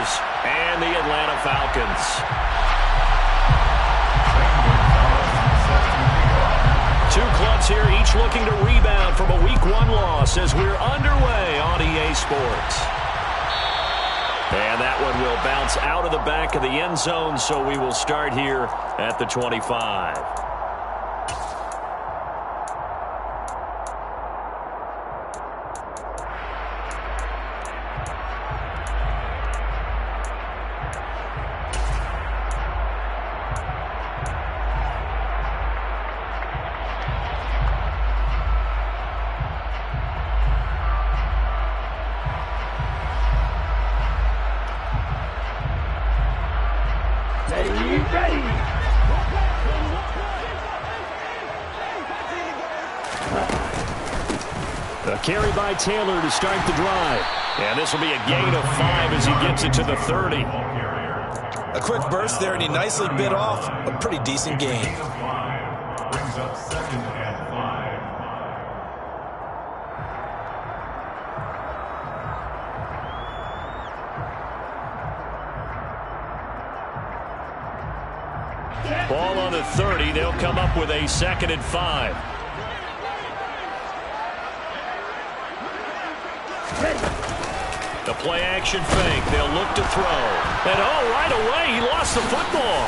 Panthers and the Atlanta Falcons. Two clubs here, each looking to rebound from a Week 1 loss as we're underway on EA Sports. And that one will bounce out of the back of the end zone, so we will start here at the 25. A carry by Taylor to start the drive. And this will be a gain of 5 as he gets it to the 30. A quick burst there, and he nicely bit off a pretty decent gain. Brings up 2nd and 5. Ball on the 30. They'll come up with a 2nd and 5. The play-action fake. They'll look to throw. And, right away, he lost the football.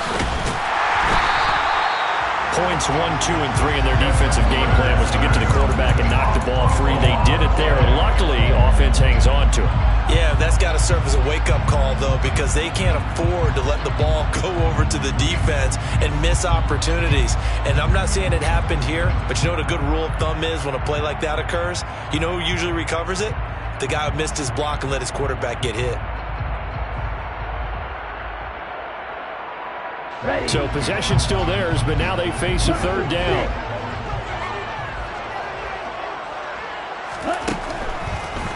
Points 1, 2, and 3 in their defensive game plan was to get to the quarterback and knock the ball free. They did it there. Luckily, offense hangs on to it. Yeah, that's got to serve as a wake-up call, though, because they can't afford to let the ball go over to the defense and miss opportunities. And I'm not saying it happened here, but you know what a good rule of thumb is when a play like that occurs? You know who usually recovers it? The guy who missed his block and let his quarterback get hit. So possession still theirs, but now they face a 3rd down.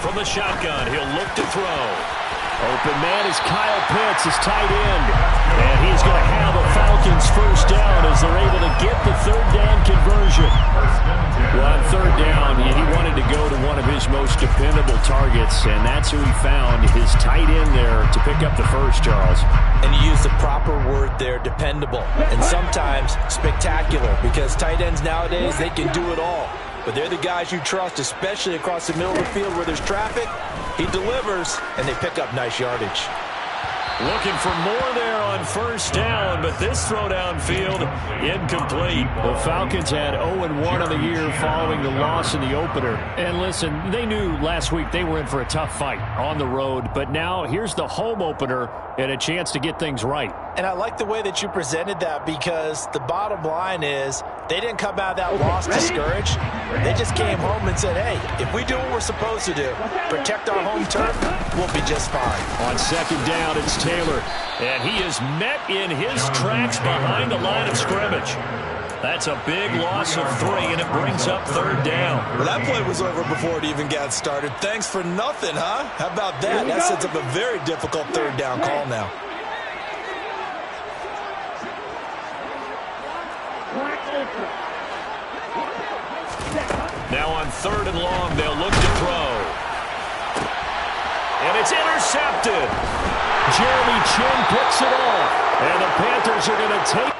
From the shotgun, he'll look to throw. Open man is Kyle Pitts, his tight end. And he's going to have a Falcons 1st down as they're able to get the 3rd down conversion. Well, on 3rd down, he wanted to go to one of his most dependable targets, and that's who he found, his tight end there, to pick up the first, Charles. And you use the proper word there, dependable, and sometimes spectacular, because tight ends nowadays, they can do it all. But they're the guys you trust, especially across the middle of the field where there's traffic. He delivers, and they pick up nice yardage. Looking for more there on 1st down, but this throw downfield incomplete. The Falcons had 0-1 on the year following the loss in the opener. And listen, they knew last week they were in for a tough fight on the road, but now here's the home opener and a chance to get things right. And I like the way that you presented that, because the bottom line is they didn't come out of that loss discouraged. They just came home and said, hey, if we do what we're supposed to do, protect our home turf, we'll be just fine. On 2nd down, it's Taylor. And he is met in his tracks behind the line of scrimmage. That's a big loss of 3, and it brings up 3rd down. Well, that play was over before it even got started. Thanks for nothing, huh? How about that? That sets up a very difficult 3rd down call now. Now on 3rd and long, they'll look to throw. And it's intercepted. Jeremy Chin picks it off. And the Panthers are going to take.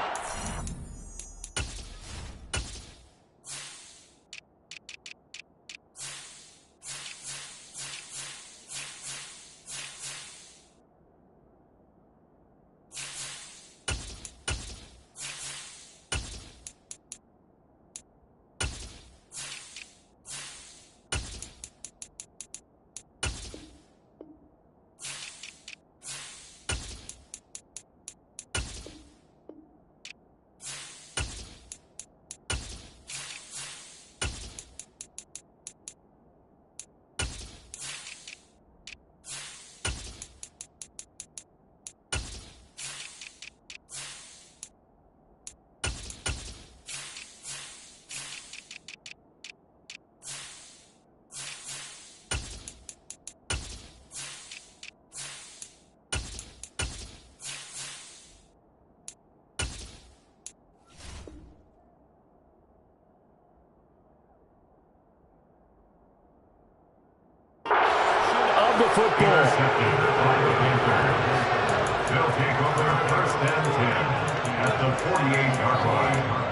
The football. 48-yard line.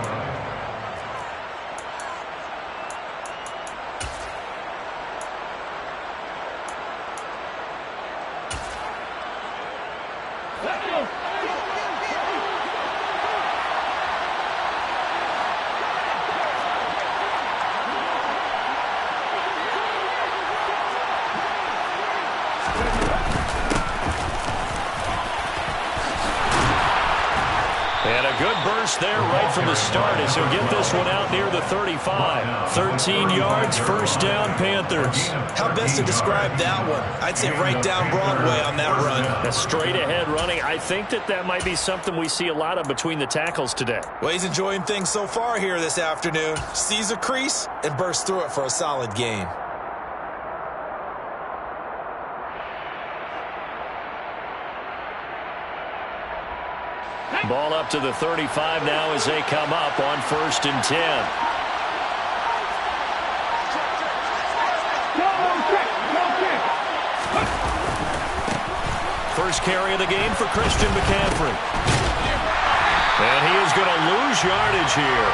And a good burst there right from the start as he'll get this one out near the 35. 13 yards, first down, Panthers. How best to describe that one? I'd say right down Broadway on that run. A straight ahead running. I think that might be something we see a lot of between the tackles today. Well, he's enjoying things so far here this afternoon. Sees a crease and bursts through it for a solid gain. Ball up to the 35 now as they come up on 1st and 10. First carry of the game for Christian McCaffrey. And he is going to lose yardage here.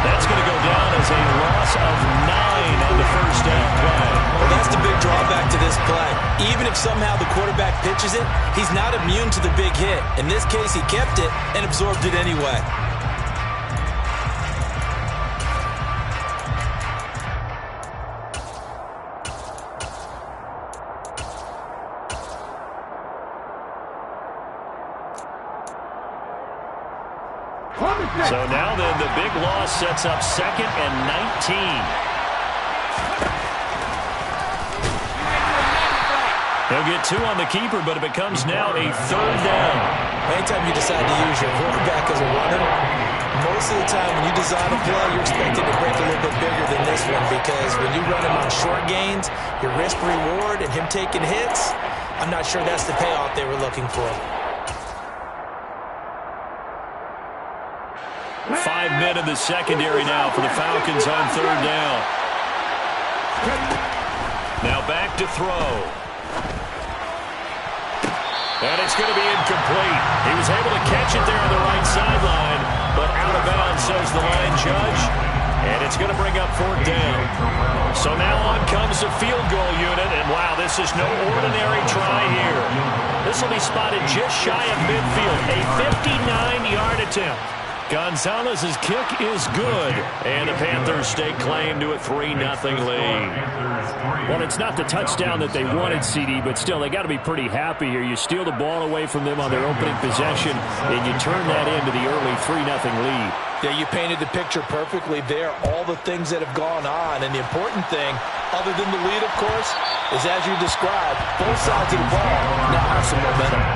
That's going to go down as a loss of 9 on the first down play. Well, that's the big drawback to this play. Even if somehow the quarterback pitches it, he's not immune to the big hit. In this case, he kept it and absorbed it anyway. So now then, the big loss sets up 2nd and 19. He'll get 2 on the keeper, but it becomes now a 3rd down. Anytime you decide to use your quarterback as a runner, most of the time when you design a play, you're expected to break a little bit bigger than this one, because when you run him on short gains, your risk-reward and him taking hits, I'm not sure that's the payoff they were looking for. 5 men in the secondary now for the Falcons on 3rd down. Now back to throw. And it's going to be incomplete. He was able to catch it there on the right sideline, but out of bounds, says the line judge. And it's going to bring up 4th down. So now on comes the field goal unit, and wow, this is no ordinary try here. This will be spotted just shy of midfield, a 59-yard attempt. Gonzalez's kick is good, and the Panthers stake claim to a 3-0 lead. Well, it's not the touchdown that they wanted, CD, but still, they got to be pretty happy here. You steal the ball away from them on their opening possession, and you turn that into the early 3-0 lead. Yeah, you painted the picture perfectly there, all the things that have gone on, and the important thing, other than the lead, of course, is as you described, both sides of the ball now have some momentum.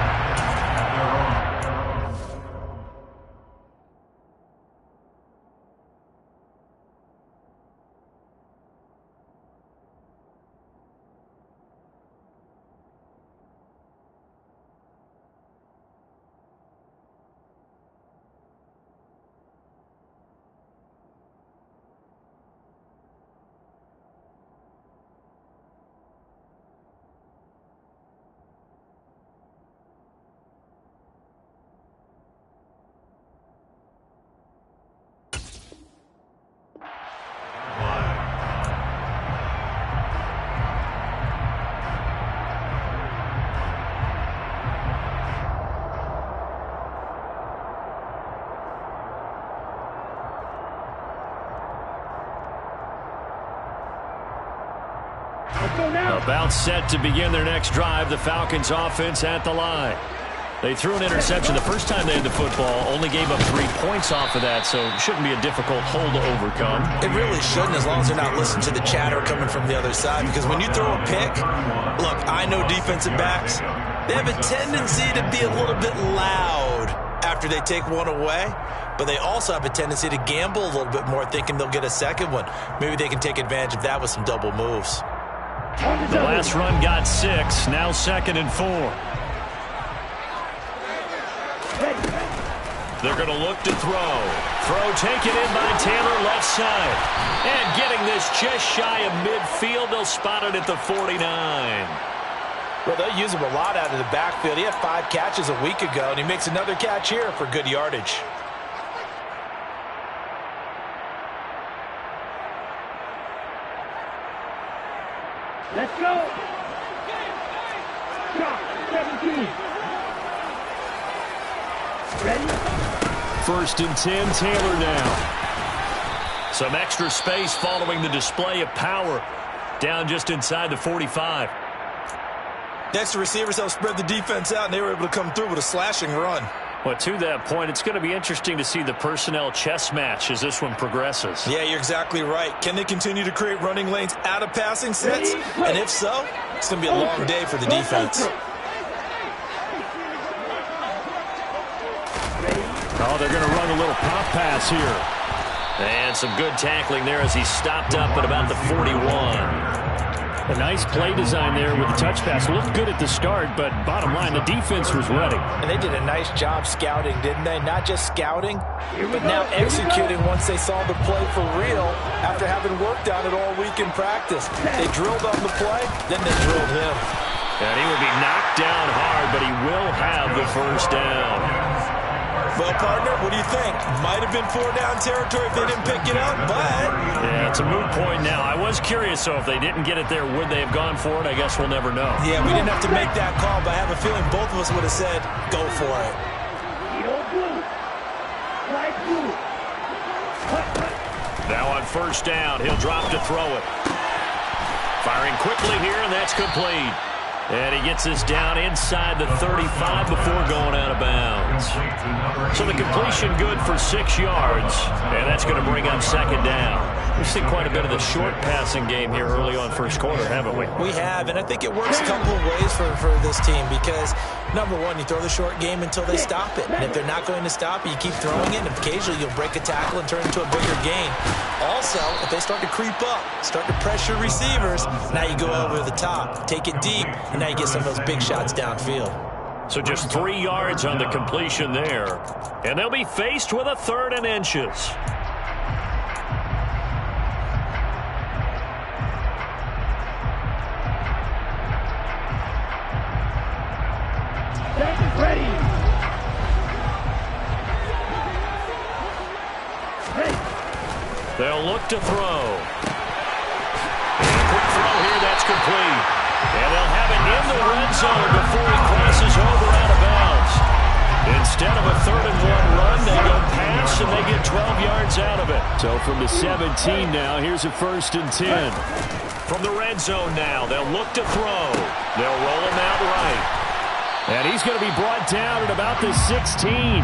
About set to begin their next drive, the Falcons offense at the line. They threw an interception the first time they had the football, only gave up 3 points off of that, so it shouldn't be a difficult hole to overcome. It really shouldn't, as long as they're not listening to the chatter coming from the other side, because when you throw a pick, look, I know defensive backs, they have a tendency to be a little bit loud after they take one away, but they also have a tendency to gamble a little bit more, thinking they'll get a second one. Maybe they can take advantage of that with some double moves. The last run got 6, now 2nd and 4. They're going to look to throw. Throw taken in by Taylor, left side. And getting this just shy of midfield, they'll spot it at the 49. Well, they'll use him a lot out of the backfield. He had 5 catches a week ago, and he makes another catch here for good yardage. First and 10, Taylor now. Some extra space following the display of power. Down just inside the 45. Next, the receivers helped spread the defense out, and they were able to come through with a slashing run. Well, to that point, it's going to be interesting to see the personnel chess match as this one progresses. Yeah, you're exactly right. Can they continue to create running lanes out of passing sets? And if so, it's going to be a long day for the defense. Oh, they're going to run a little pop pass here. And some good tackling there as he stopped up at about the 41. A nice play design there with the touch pass. Looked good at the start, but bottom line, the defense was ready. And they did a nice job scouting, didn't they? Not just scouting, but now executing once they saw the play for real after having worked on it all week in practice. They drilled on the play, then they drilled him. And he would be knocked down hard, but he will have the first down. Well, partner, what do you think? Might have been 4-down territory if they didn't pick it up, but... Yeah, it's a moot point now. I was curious, so if they didn't get it there, would they have gone for it? I guess we'll never know. Yeah, we didn't have to make that call, but I have a feeling both of us would have said, go for it. Now on first down, he'll drop to throw it. Firing quickly here, and that's complete. And he gets this down inside the 35 before going out of bounds. So the completion good for 6 yards, and that's going to bring up second down. We've seen quite a bit of the short passing game here early on first quarter, haven't we? We have, and I think it works a couple of ways for this team because, number one, you throw the short game until they stop it. And if they're not going to stop it, you keep throwing it, and occasionally you'll break a tackle and turn it into a bigger gain. Also, if they start to creep up, start to pressure receivers, now you go over the top, take it deep, and now you get some of those big shots downfield. So just 3 yards on the completion there. And they'll be faced with a 3rd and inches. They'll look to throw. And a quick throw here, that's complete. And they'll have it in the red zone before he crosses over out of bounds. Instead of a 3rd and 1 run, they go pass and they get 12 yards out of it. So from the 17 now, here's a 1st and 10. From the red zone now, they'll look to throw. They'll roll him out right. And he's going to be brought down at about the 16.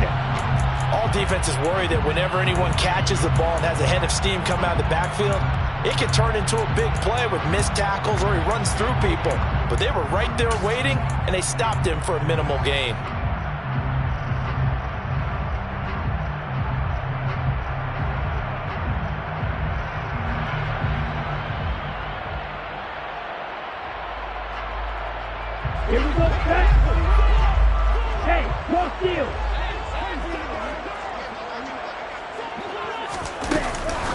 All defenses worry that whenever anyone catches the ball and has a head of steam come out of the backfield, it can turn into a big play with missed tackles or he runs through people. But they were right there waiting, and they stopped him for a minimal gain. Here we go, hey, cross field.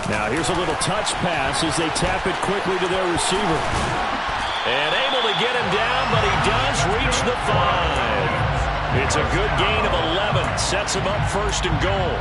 Now here's a little touch pass as they tap it quickly to their receiver. And able to get him down, but he does reach the 5. It's a good gain of 11. Sets him up 1st and goal.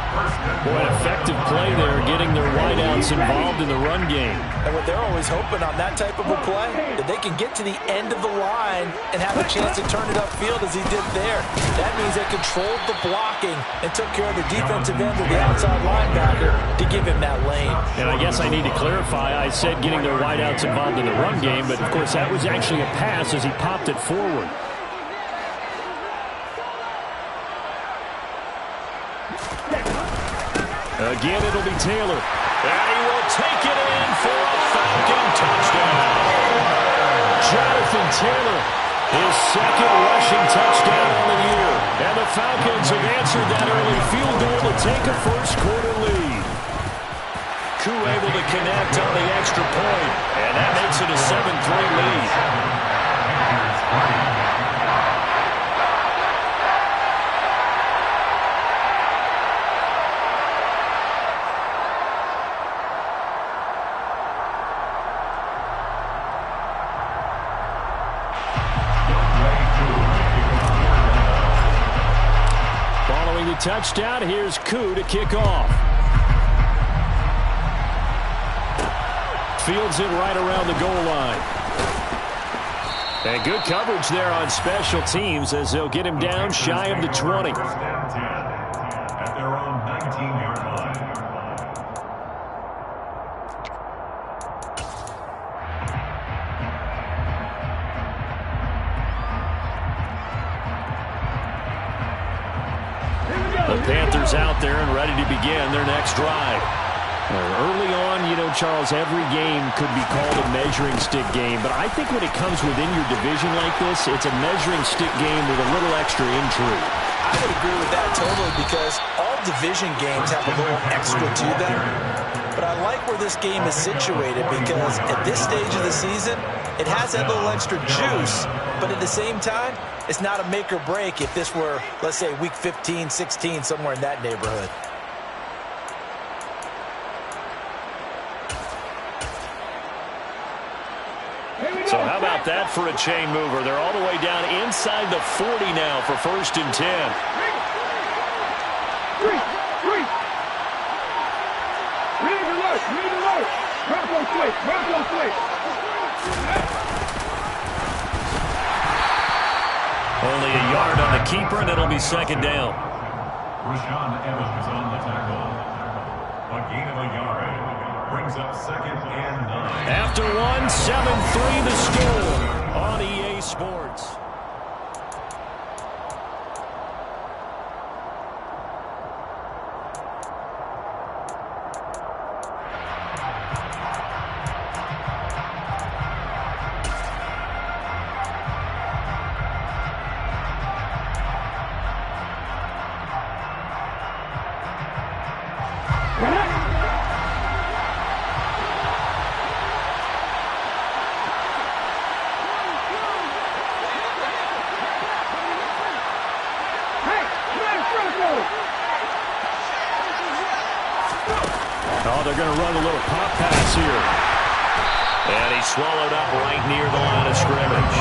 Boy, an effective play there, getting their wideouts involved in the run game. And what they're always hoping on that type of a play, that they can get to the end of the line and have a chance to turn it upfield as he did there. That means they controlled the blocking and took care of the defensive end of the outside linebacker to give him that lane. And I guess I need to clarify, I said getting their wideouts involved in the run game, but of course that was actually a pass as he popped it forward. Again, it'll be Taylor. And he will take it in for a Falcon touchdown. Jonathan Taylor, his 2nd rushing touchdown on the year. And the Falcons have answered that early field goal to take a first quarter lead. Koo able to connect on the extra point, and that makes it a 7-3 lead. Following the touchdown, here's Koo to kick off. Fields it right around the goal line. And good coverage there on special teams as they'll get him down shy of the 20. First down 10 at their own 19-yard line. The Panthers out there and ready to begin their next drive. Early on, Charles, every game could be called a measuring stick game, but I think when it comes within your division like this, it's a measuring stick game with a little extra intrigue. I would agree with that totally because all division games have a little extra to them. But I like where this game is situated because at this stage of the season, it has that little extra juice, but at the same time, it's not a make or break if this were, let's say, week 15, 16, somewhere in that neighborhood. So how about that for a chain mover? They're all the way down inside the 40 now for 1st and 10. Only a yard on the keeper, and it'll be 2nd down. Rashaan Evans on the tackle. A gain of a yard. Brings up 2nd and 9. After 7-3 the score on EA Sports. Oh, they're going to run a little pop pass here. And he's swallowed up right near the line of scrimmage.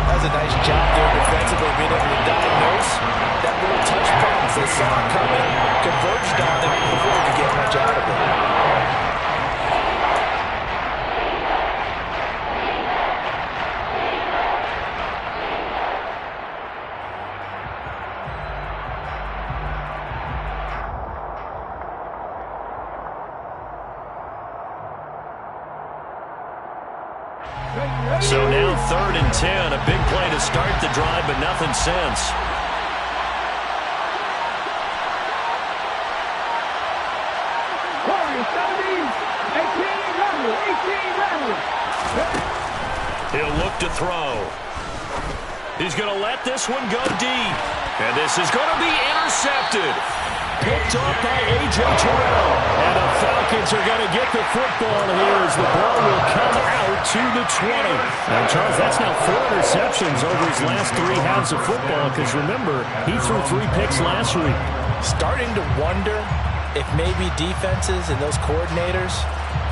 That was a nice job there defensively, being able to diagnose that little touch pass. They saw it coming, converged on it before he could get much out of it. So now 3rd and 10, a big play to start the drive, but nothing since. He'll look to throw. He's going to let this one go deep. And this is going to be intercepted. Picked off by A.J. Terrell. And the Falcons are going to get the football here as the ball will come out to the 20. And Charles, that's now 4 interceptions over his last 3 halves of football because remember, he threw 3 picks last week. Starting to wonder if maybe defenses and those coordinators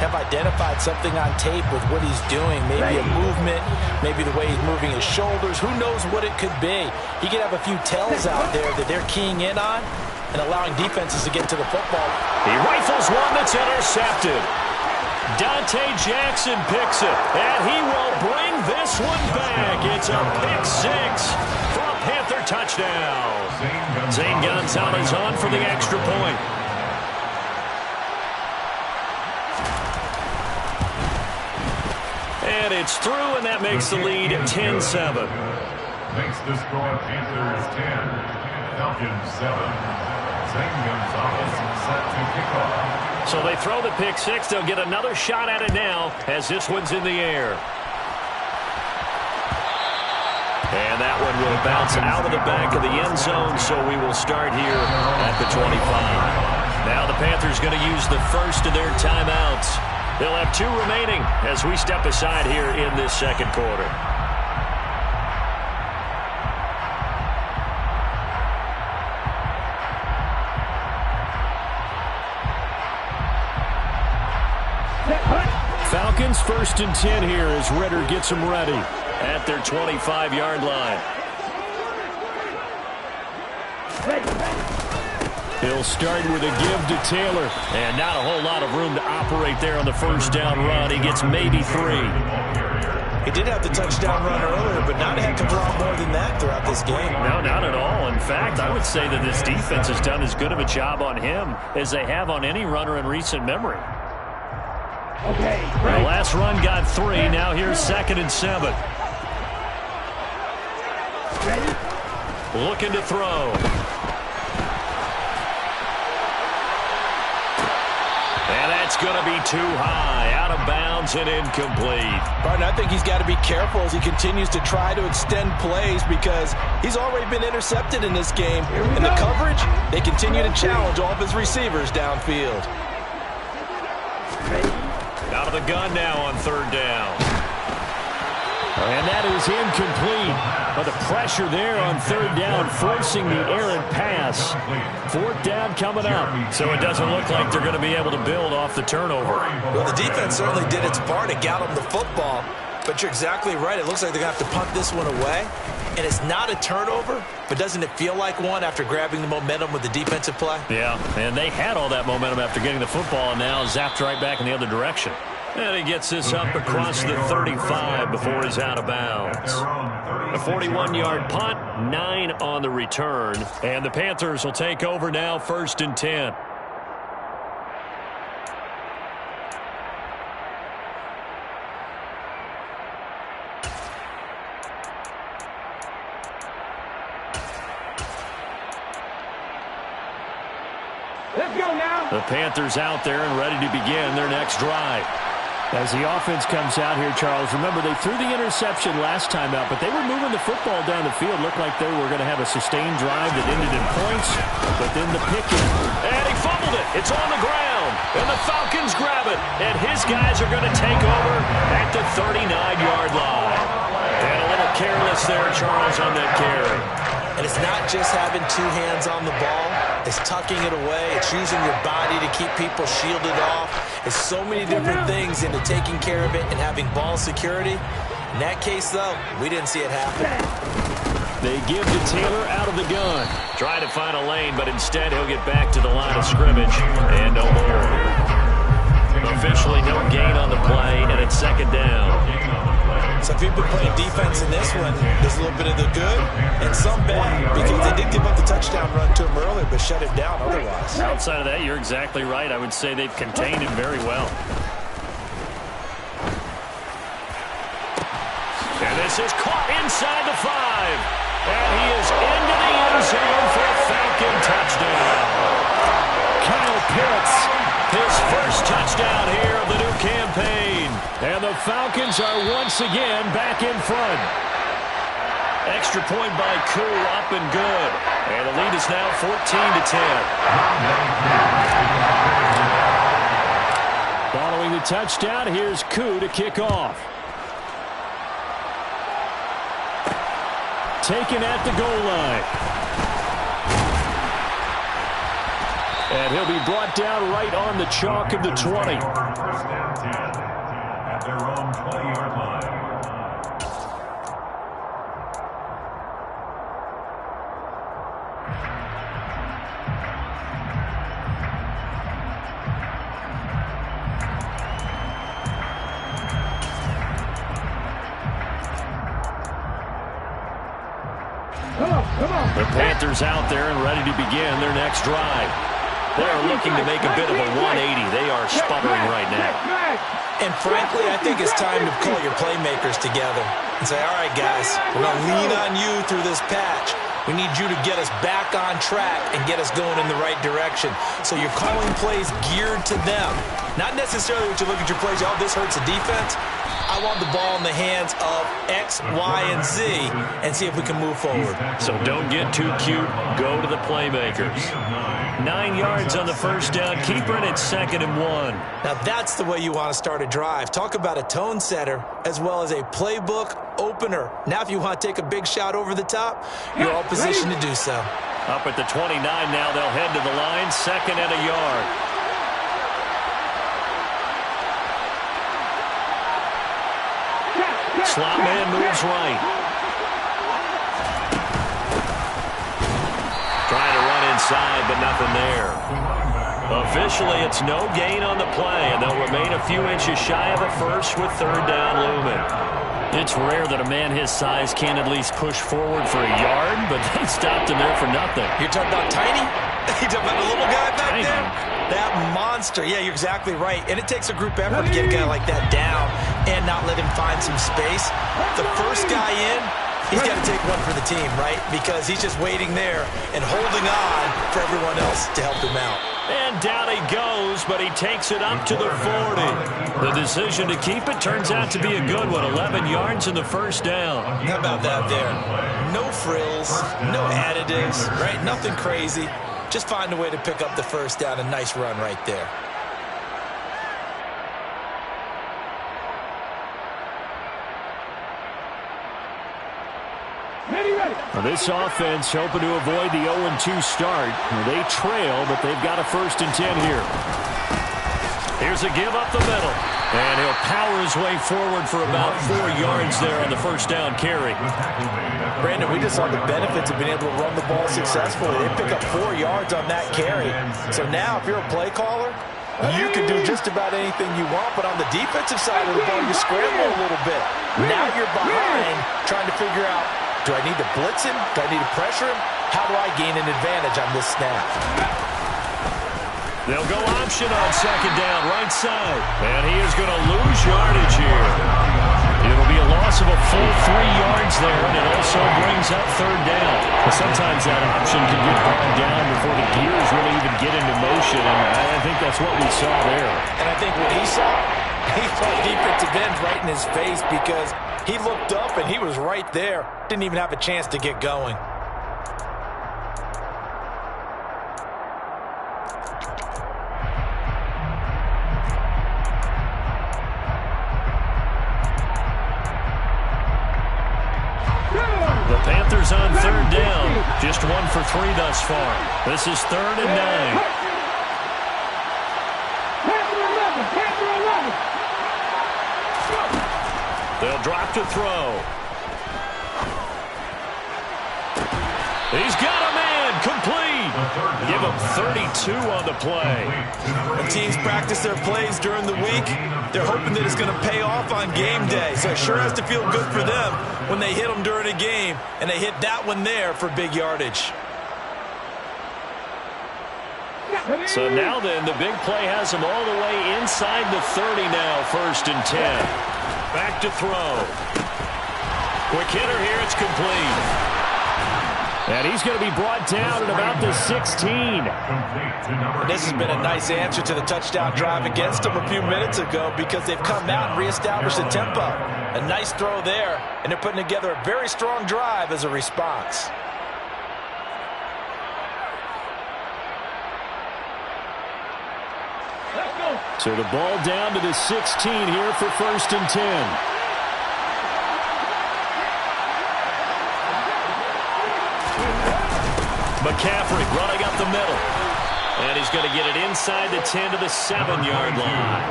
have identified something on tape with what he's doing. Maybe a movement, maybe the way he's moving his shoulders. Who knows what it could be? He could have a few tells out there that they're keying in on and allowing defenses to get to the football. He rifles one that's intercepted. Dante Jackson picks it, and he will bring this one back. It's a pick 6 for a Panther touchdown. Zane Gonzalez on for the extra point. And it's through, and that makes the lead 10-7. Makes the score Panthers 10, Falcons 7. Zane Gonzalez set to kick off. So they throw the pick 6. They'll get another shot at it now as this one's in the air. And that one will bounce out of the back of the end zone, so we will start here at the 25. Now the Panthers going to use the first of their timeouts. They'll have 2 remaining as we step aside here in this 2nd quarter. Falcons 1st and 10 here as Ridder gets them ready at their 25-yard line. He'll start with a give to Taylor. And not a whole lot of room to operate there on the 1st down run. He gets maybe 3. He did have the touchdown run earlier, but not a heck of a lot more than that throughout this game. No, not at all. In fact, I would say that this defense has done as good of a job on him as they have on any runner in recent memory. Okay, The last run got 3. Now here's 2nd and 7. Looking to throw. And that's going to be too high. Out of bounds and incomplete. Barton, I think he's got to be careful as he continues to try to extend plays because he's already been intercepted in this game. In the coverage, they continue to challenge all of his receivers downfield. Out of the gun now on 3rd down. And that is incomplete. But the pressure there on 3rd down, forcing the errant pass. 4th down coming up. So it doesn't look like they're going to be able to build off the turnover. Well, the defense certainly did its part to get them the football. But you're exactly right. It looks like they're going to have to punt this one away. And it's not a turnover, but doesn't it feel like one after grabbing the momentum with the defensive play? Yeah, and they had all that momentum after getting the football and now zapped right back in the other direction. And he gets this up across the 35 before he's out of bounds. A 41-yard punt, 9 on the return. And the Panthers will take over now, 1st and 10. let's go now. The Panthers out there and ready to begin their next drive. As the offense comes out here, Charles, remember they threw the interception last time out, but they were moving the football down the field. Looked like they were going to have a sustained drive that ended in points, but then the picking. And he fumbled it. It's on the ground. And the Falcons grab it. And his guys are going to take over at the 39-yard line. And a little careless there, Charles, on that carry. And it's not just having 2 hands on the ball. It's tucking it away. It's using your body to keep people shielded off. It's so many different things into taking care of it and having ball security. In that case, though, we didn't see it happen. They give to Taylor out of the gun. Try to find a lane, but instead he'll get back to the line of scrimmage. And no more. Officially no gain on the play, and it's 2nd down. So if you've been playing defense in this one, there's a little bit of the good and some bad because they did give up the touchdown run to him earlier but shut it down otherwise. Outside of that, you're exactly right. I would say they've contained him very well. And this is caught inside the 5. And he is into the end zone for a Falcon touchdown. Kyle Pitts, his first touchdown here of the new campaign. and the Falcons are once again back in front. Extra point by Koo, up and good. And the lead is now 14-10. Following the touchdown, here's Koo to kick off. Taken at the goal line. And he'll be brought down right on the chalk of the 20. First down 10 at their own 20-yard line. Come on. The Panthers out there and ready to begin their next drive. They are looking to make a bit of a 180. They are sputtering right now. And frankly, I think it's time to call your playmakers together and say, all right, guys, we're going to lean on you through this patch. We need you to get us back on track and get us going in the right direction. So you're calling plays geared to them. Not necessarily when you look at your plays, oh, this hurts the defense. I want the ball in the hands of X, Y, and Z and see if we can move forward. So don't get too cute. Go to the playmakers. 9 yards on the first down. Keeper, and it's 2nd and 1. Now that's the way you want to start a drive. Talk about a tone setter as well as a playbook opener. Now if you want to take a big shot over the top, you're all positioned to do so. Up at the 29 now. They'll head to the line. 2nd and a yard. Slot man moves right. Trying to run inside, but nothing there. Officially, it's no gain on the play, and they'll remain a few inches shy of a first with 3rd down looming. It's rare that a man his size can't at least push forward for a yard, but they stopped him there for nothing. You're talking about tiny? You're talking about the little guy back Tiny. there? That monster. Yeah, you're exactly right. And it takes a group effort to get a guy like that down and not let him find some space. The first guy in, he's got to take one for the team, right? Because he's just waiting there and holding on for everyone else to help him out. And down he goes, but he takes it up to the 40. The decision to keep it turns out to be a good one. 11 yards in the first down. How about that there? No frills, no additives, right? Nothing crazy. Just find a way to pick up the first down. A nice run right there. Well, this offense hoping to avoid the 0-2 start. They trail, but they've got a 1st and 10 here. Here's a give up the middle. And he'll power his way forward for about 4 yards there on the first down carry. Brandon, we just saw the benefits of being able to run the ball successfully. They pick up 4 yards on that carry. So now if you're a play caller, you can do just about anything you want. But on the defensive side of the ball, you scramble a little bit. Now you're behind trying to figure out, do I need to blitz him? Do I need to pressure him? How do I gain an advantage on this snap? They'll go option on 2nd down, right side. And he is going to lose yardage here. It'll be a loss of a full 3 yards there, and it also brings up 3rd down. But sometimes that option can get bogged down before the gears really even get into motion, and I think that's what we saw there. And I think what he saw defensive ends right in his face because he looked up and he was right there. Didn't even have a chance to get going. The Panthers on 3rd down. Just 1 for 3 thus far. This is 3rd and 9. They'll drop to throw. He's got a man, complete. Give him 32 on the play. When teams practice their plays during the week, they're hoping that it's going to pay off on game day. So it sure has to feel good for them when they hit them during a game, and they hit that one there for big yardage. So now then, the big play has him all the way inside the 30 now, 1st and 10. Back to throw. Quick hitter here, it's complete. And he's going to be brought down at about the 16. And this has been a nice answer to the touchdown drive against them a few minutes ago because they've come out and reestablished the tempo. A nice throw there, and they're putting together a very strong drive as a response. So the ball down to the 16 here for 1st and 10. McCaffrey running up the middle. And he's going to get it inside the 10 to the 7-yard line.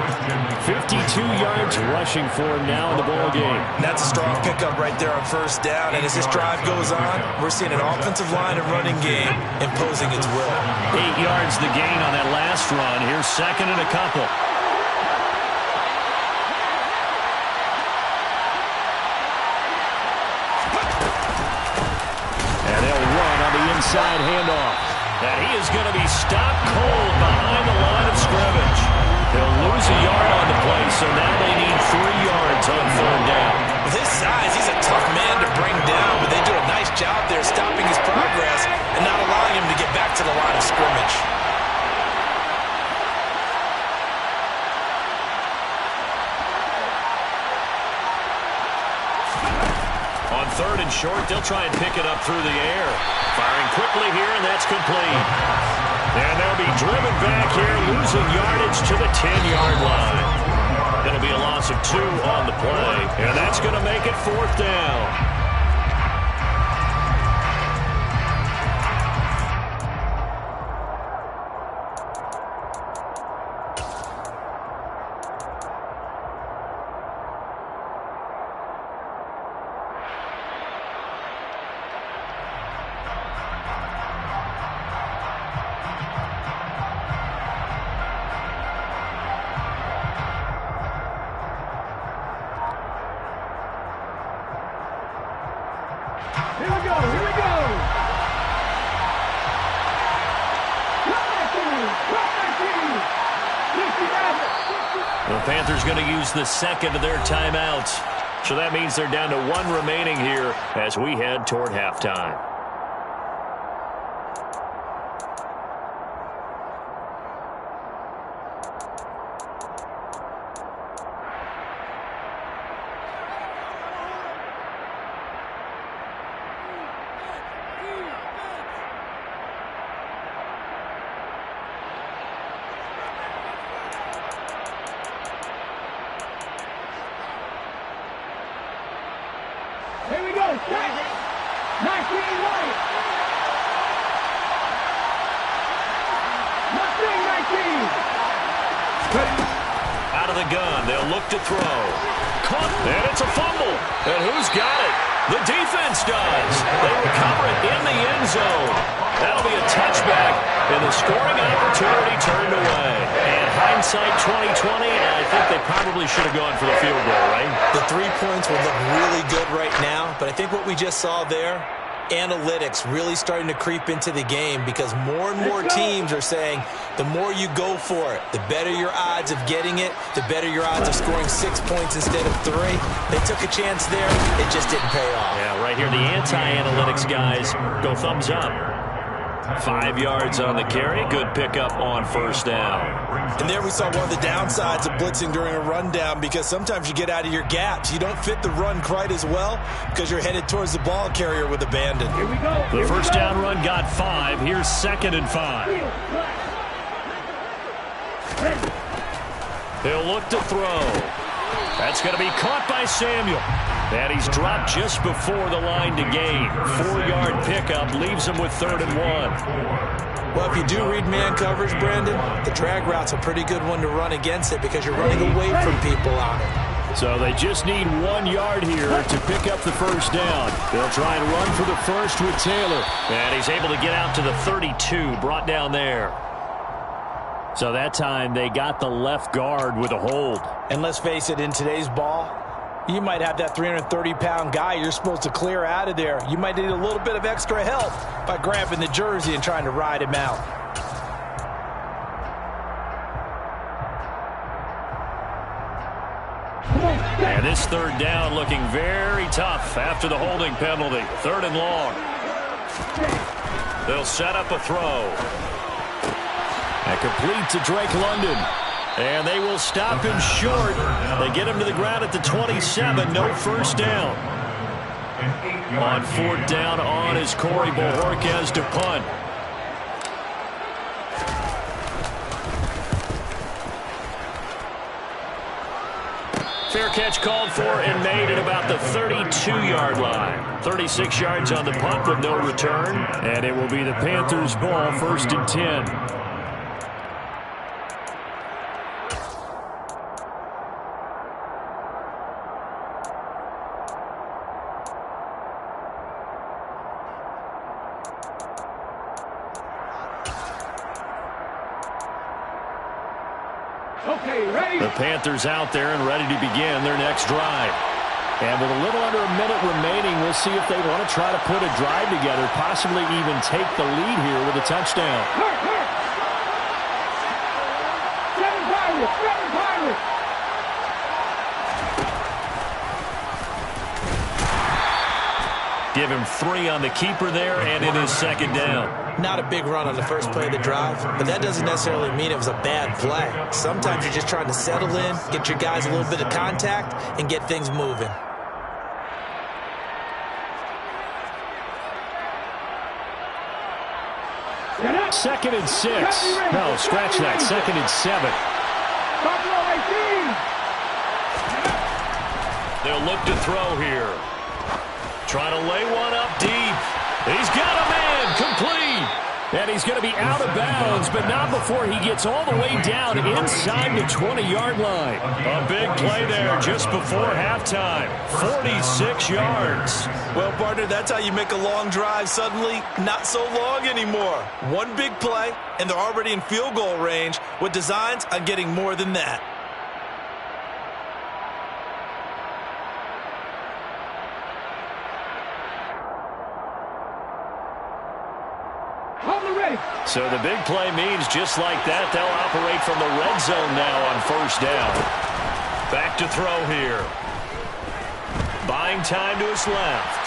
52 yards rushing for him now in the ball game. That's a strong pickup right there on 1st down. And as this drive goes on, we're seeing an offensive line and running game imposing its will. 8 yards the gain on that last run. Here's 2nd and a couple. And they'll run on the inside handoff. And he is going to be stopped cold behind the line of scrimmage. They'll lose a yard on the play, so now they need 3 yards on 3rd down. With his size, he's a tough man to bring down, but they do a nice job there stopping his progress and not allowing him to get back to the line of scrimmage. On 3rd and short, they'll try and pick it up through the air. Firing quickly here, and that's complete. And they'll be driven back here, losing yardage to the 10-yard line. It'll be a loss of 2 on the play, and that's going to make it 4th down. The Panthers going to use the second of their timeouts. So that means they're down to 1 remaining here as we head toward halftime. Here we go. Set. 19 right. Mustang 19. Out of the gun. They'll look to throw. Caught. And it's a fumble. And who's got it? The defense does. They recover it in the end zone. That'll be a touchback. And the scoring opportunity turned away. And hindsight 2020, I think they probably should have gone for the field goal, right? The 3 points would look really good right now, but I think what we just saw there, analytics really starting to creep into the game because more and more teams are saying the more you go for it, the better your odds of getting it, the better your odds of scoring 6 points instead of 3. They took a chance there. It just didn't pay off. Yeah, right here, the anti-analytics guys go thumbs up. 5 yards on the carry. Good pickup on first down. And there we saw one of the downsides of blitzing during a rundown because sometimes you get out of your gaps. You don't fit the run quite as well because you're headed towards the ball carrier with abandon. Here we go. The first down run got 5. Here's 2nd and 5. He'll look to throw. That's going to be caught by Samuel. And he's dropped just before the line to gain. 4-yard pickup leaves him with 3rd and 1. Well, if you do read man coverage, Brandon, the drag route's a pretty good one to run against it because you're running away from people on it. So they just need 1 yard here to pick up the first down. They'll try and run for the first with Taylor. And he's able to get out to the 32, brought down there. So that time they got the left guard with a hold. And let's face it, in today's ball, you might have that 330-pound guy you're supposed to clear out of there. You might need a little bit of extra help by grabbing the jersey and trying to ride him out. And this 3rd down looking very tough after the holding penalty. 3rd and long. They'll set up a throw. And complete to Drake London. And they will stop him short. They get him to the ground at the 27. No first down. On 4th down on is Corey Bojorquez to punt. Fair catch called for and made at about the 32-yard line. 36 yards on the punt with no return. And it will be the Panthers' ball, 1st and 10. Okay, ready? The Panthers out there and ready to begin their next drive. And with a little under a minute remaining, we'll see if they want to try to put a drive together, possibly even take the lead here with a touchdown. Hurt. 7 Pirates. Give him 3 on the keeper there, and it is 2nd down. Not a big run on the first play of the drive, but that doesn't necessarily mean it was a bad play. Sometimes you're just trying to settle in, get your guys a little bit of contact, and get things moving. Second and 6. No, scratch that. 2nd and 7. They'll look to throw here. Trying to lay one up deep. He's got a man. Complete. And he's going to be out of bounds, but not before he gets all the way down inside the 20-yard line. A big play there just before halftime. 46 yards. Well, partner, that's how you make a long drive suddenly not so long anymore. One big play, and they're already in field goal range with designs on getting more than that. So the big play means just like that, they'll operate from the red zone now on first down. Back to throw here. Buying time to his left.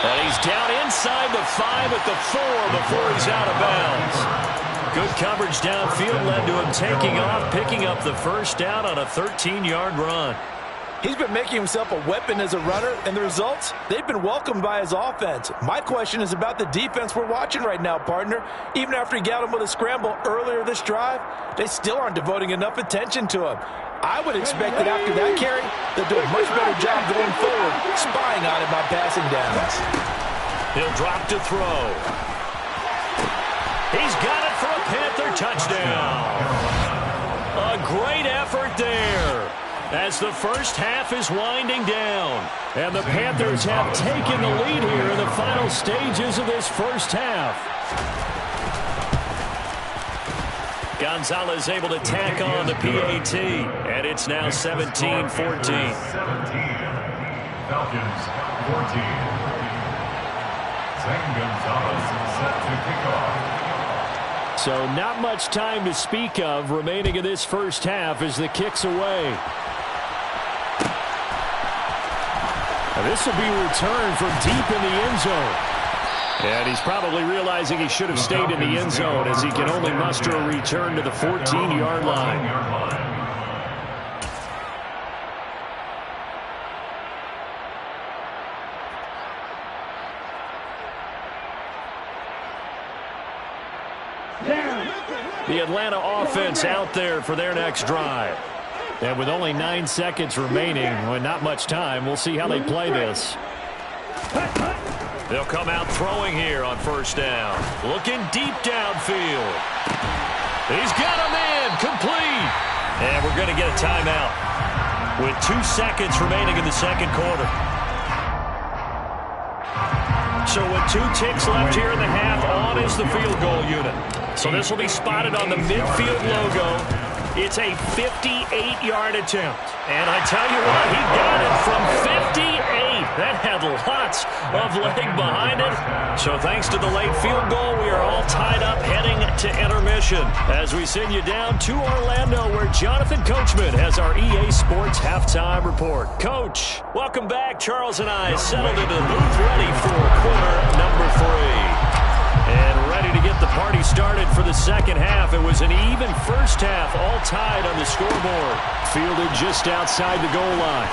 And he's down inside the 5 at the 4 before he's out of bounds. Good coverage downfield led to him taking off, picking up the first down on a 13-yard run. He's been making himself a weapon as a runner, and the results, they've been welcomed by his offense. My question is about the defense we're watching right now, partner. Even after he got him with a scramble earlier this drive, they still aren't devoting enough attention to him. I would expect that after that carry, they'll do a much better job going forward, spying on him on passing downs. He'll drop to throw. He's got it for a Panther touchdown. A great effort there as the first half is winding down. And the Panthers have taken the lead here in the final stages of this first half. Gonzalez able to tack on the PAT, and it's now 17-14. 17. Falcons 14. Zane Gonzalez set to kick off. So not much time to speak of remaining in this first half as the kick's away. Now this will be returned from deep in the end zone. And he's probably realizing he should have stayed in the end zone as he can only muster a return to the 14-yard line. The Atlanta offense out there for their next drive. And with only 9 seconds remaining, well, not much time, we'll see how they play this. They'll come out throwing here on first down. Looking deep downfield. He's got him in. Complete. And we're going to get a timeout with 2 seconds remaining in the second quarter. So with 2 ticks left here in the half, on is the field goal unit. So this will be spotted on the midfield logo. It's a 58-yard attempt. And I tell you what, he got it from 58. That had lots of leg behind it. So thanks to the late field goal, we are all tied up heading to intermission as we send you down to Orlando where Jonathan Coachman has our EA Sports Halftime Report. Coach, welcome back. Charles and I settled into the booth ready for quarter number 3. And ready to get the party started for the second half. It was an even first half, all tied on the scoreboard. Fielded just outside the goal line.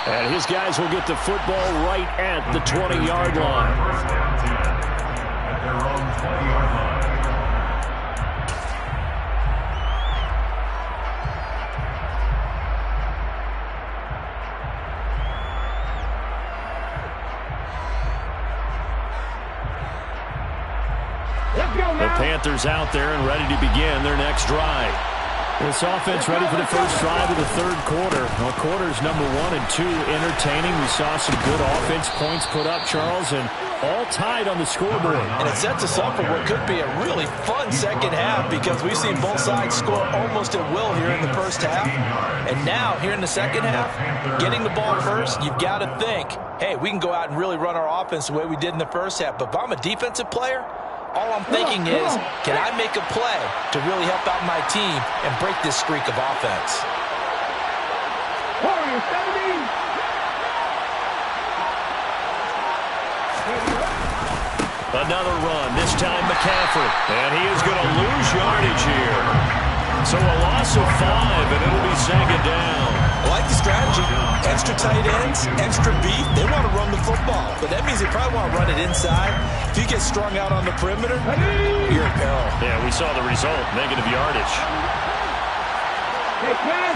And his guys will get the football right at the 20-yard line. First down team at their own 20-yard line. The Panthers out there and ready to begin their next drive. This offense ready for the first drive of the third quarter. Well, quarters number 1 and 2 entertaining. We saw some good offense points put up, Charles, and all tied on the scoreboard. And it sets us up for what could be a really fun second half because we've seen both sides score almost at will here in the first half. And now, here in the second half, getting the ball first, you've got to think, hey, we can go out and really run our offense the way we did in the first half. But if I'm a defensive player, all I'm thinking is, can I make a play to really help out my team and break this streak of offense? Another run, this time McCaffrey. And he is going to lose yardage here. So a loss of 5, and it'll be second down. I like the strategy. Extra tight ends, extra beef. They want to run the football, but that means they probably want to run it inside. If you get strung out on the perimeter, you're in peril. Yeah, we saw the result, negative yardage.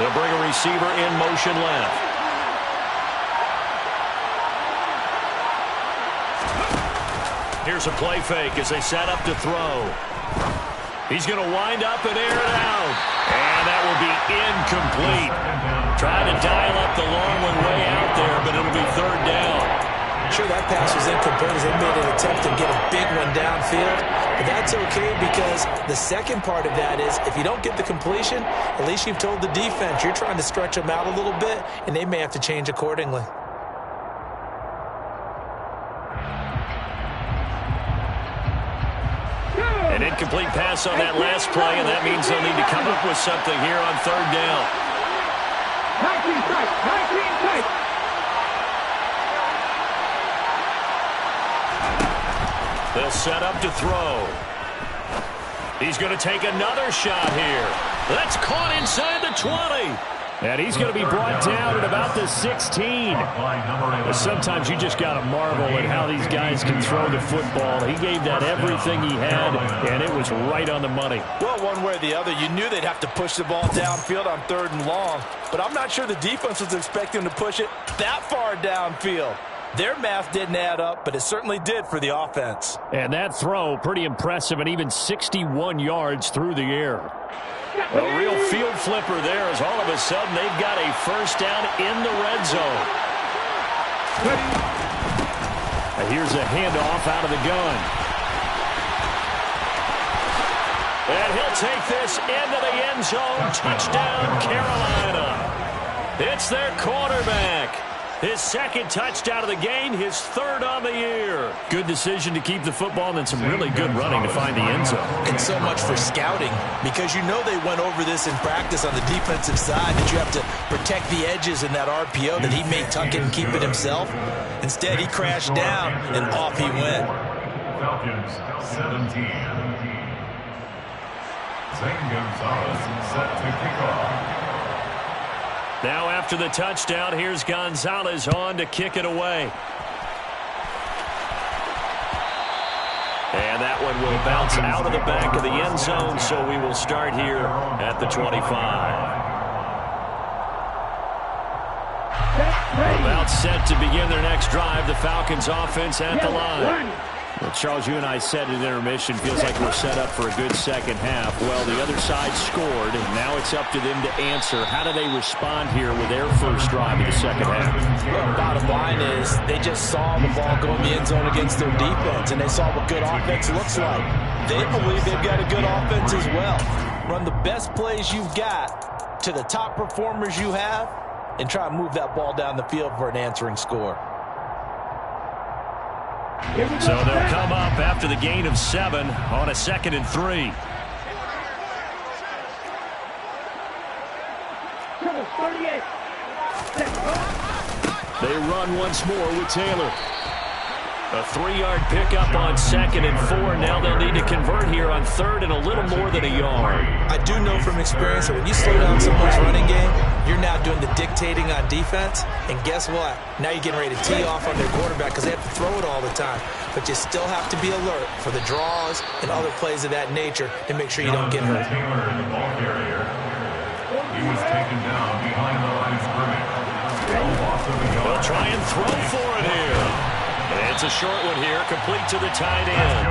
They'll bring a receiver in motion left. Here's a play fake as they set up to throw. He's going to wind up and air it out. And that will be incomplete. Trying to dial up the long one way out there, but it'll be third down. Sure, that pass was incomplete as they made an attempt to get a big one downfield. But that's okay because the second part of that is if you don't get the completion, at least you've told the defense you're trying to stretch them out a little bit, and they may have to change accordingly. And incomplete pass on that last play, and that means they'll need to come up with something here on third down. 19 tight. 19 tight. They'll set up to throw. He's going to take another shot here. That's caught inside the 20. And he's going to be brought down at about the 16. Sometimes you just got to marvel at how these guys can throw the football. He gave that everything he had, and it was right on the money. Well, one way or the other, you knew they'd have to push the ball downfield on 3rd and long. But I'm not sure the defense was expecting to push it that far downfield. Their math didn't add up, but it certainly did for the offense. And that throw, pretty impressive, and even 61 yards through the air. A real field flipper there as all of a sudden they've got a first down in the red zone. Here's a handoff out of the gun. And he'll take this into the end zone. Touchdown, Carolina. It's their quarterback. His second touchdown of the game, his 3rd on the year. Good decision to keep the football and then some really good running to find the end zone. And so much for scouting, because you know they went over this in practice on the defensive side, that you have to protect the edges in that RPO, that he may tuck it and keep it himself. Instead, he crashed down, and off he went. Falcons 17. Zane Gonzalez set to kick off. Now after the touchdown, here's Gonzalez on to kick it away. And that one will bounce out of the back of the end zone, so we will start here at the 25. About set to begin their next drive, the Falcons offense at the line. Well, Charles, you and I said at intermission, feels like we're set up for a good second half. Well, the other side scored, and now it's up to them to answer. How do they respond here with their first drive of the second half? Well, bottom line is they just saw the ball go in the end zone against their defense, and they saw what good offense looks like. They believe they've got a good offense as well. Run the best plays you've got to the top performers you have, and try and move that ball down the field for an answering score. So they'll come up after the gain of 7 on a 2nd and 3. They run once more with Taylor. A 3-yard pickup on 2nd and 4. Now they'll need to convert here on 3rd and a little more than a yard. I do know from experience that when you slow down someone's running game, you're now doing the dictating on defense. And guess what? Now you're getting ready to tee off on their quarterback because they have to throw it all the time. But you still have to be alert for the draws and other plays of that nature to make sure you don't get hurt. Taylor in the ball carrier. He was taken down behind the line of scrimmage. They'll try and throw for it here. It's a short one here, complete to the tight end.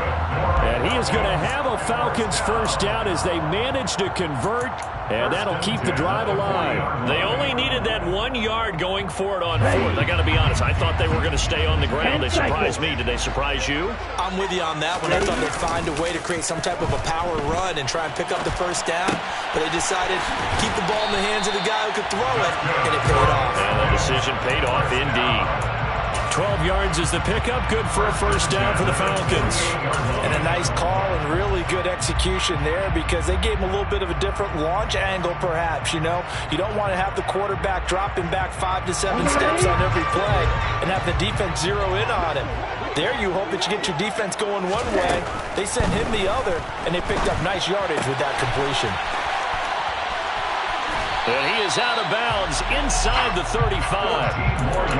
And he is going to have a Falcons first down as they manage to convert, and that'll keep the drive alive. They only needed that 1 yard going for it on 4th. I got to be honest, I thought they were going to stay on the ground. They surprised me. Did they surprise you? I'm with you on that one. I thought they'd find a way to create some type of a power run and try and pick up the first down, but they decided to keep the ball in the hands of the guy who could throw it, and it paid off. And the decision paid off indeed. 12 yards is the pickup, good for a first down for the Falcons. And a nice call and really good execution there because they gave him a little bit of a different launch angle perhaps, you know. You don't want to have the quarterback dropping back 5 to 7 steps on every play and have the defense zero in on him. There you hope that you get your defense going one way. They sent him the other, and they picked up nice yardage with that completion. And he is out of bounds inside the 35.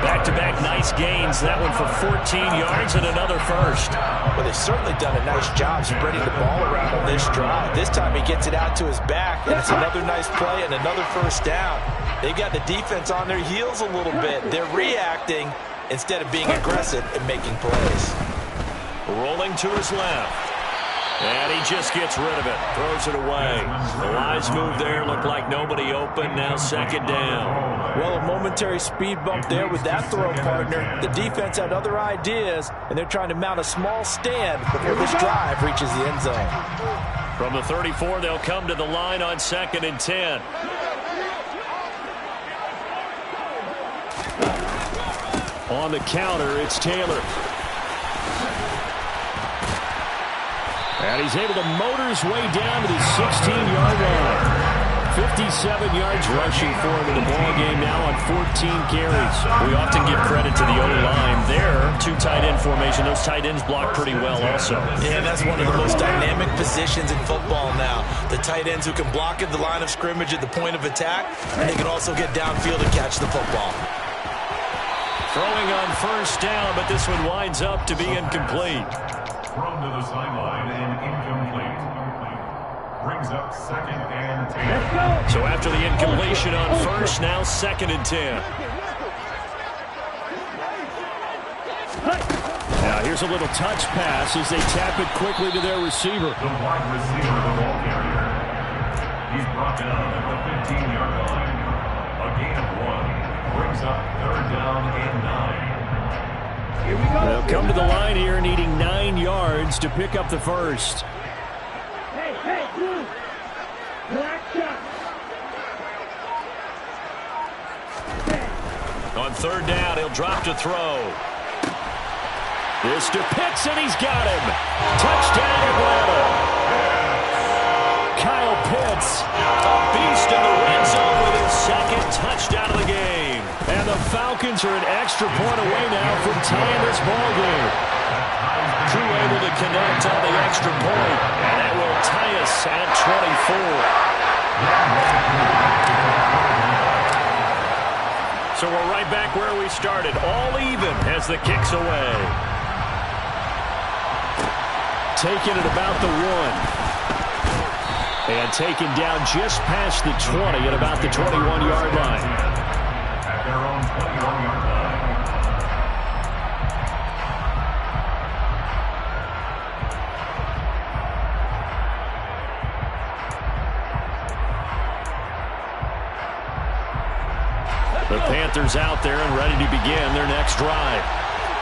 Back-to-back nice gains. That one for 14 yards and another first. Well, they've certainly done a nice job spreading the ball around on this drive. This time he gets it out to his back, and it's another nice play and another first down. They've got the defense on their heels a little bit. They're reacting instead of being aggressive and making plays. Rolling to his left. And he just gets rid of it. Throws it away. The wise move there. Looked like nobody open. Now 2nd down. Well, a momentary speed bump there with that throw partner. The defense had other ideas, and they're trying to mount a small stand before this drive reaches the end zone. From the 34, they'll come to the line on 2nd and 10. On the counter, it's Taylor. And he's able to motor his way down to the 16-yard line. 57 yards rushing for him in the ballgame now on 14 carries. We often give credit to the O-line there. Two tight end formation. Those tight ends block pretty well also. Yeah, that's one of the most dynamic positions in football now. The tight ends who can block at the line of scrimmage at the point of attack, and they can also get downfield and catch the football. Throwing on first down, but this one winds up to be incomplete. Thrown to the sideline and incomplete. Brings up 2nd and 10. So after the incompletion on first, now 2nd and 10. Now here's a little touch pass as they tap it quickly to their receiver. The wide receiver, the ball carrier. He's brought down at the 15-yard line. A gain of 1. Brings up 3rd down and 9. Here we go. They'll come to the line here needing 9 yards to pick up the first. Hey, black shot. On 3rd down, he'll drop to throw. This to Pitts, and he's got him. Touchdown, Atlanta. Kyle Pitts, a beast in the red zone with his 2nd touchdown of the game. And the Falcons are an extra point away now from tying this ball game. Crew able to connect on the extra point, and that will tie us at 24. So we're right back where we started, all even as the kick's away. Taken at about the 1. And taken down just past the 20 at about the 21-yard line. At their own 21-yard line. The Panthers out there and ready to begin their next drive.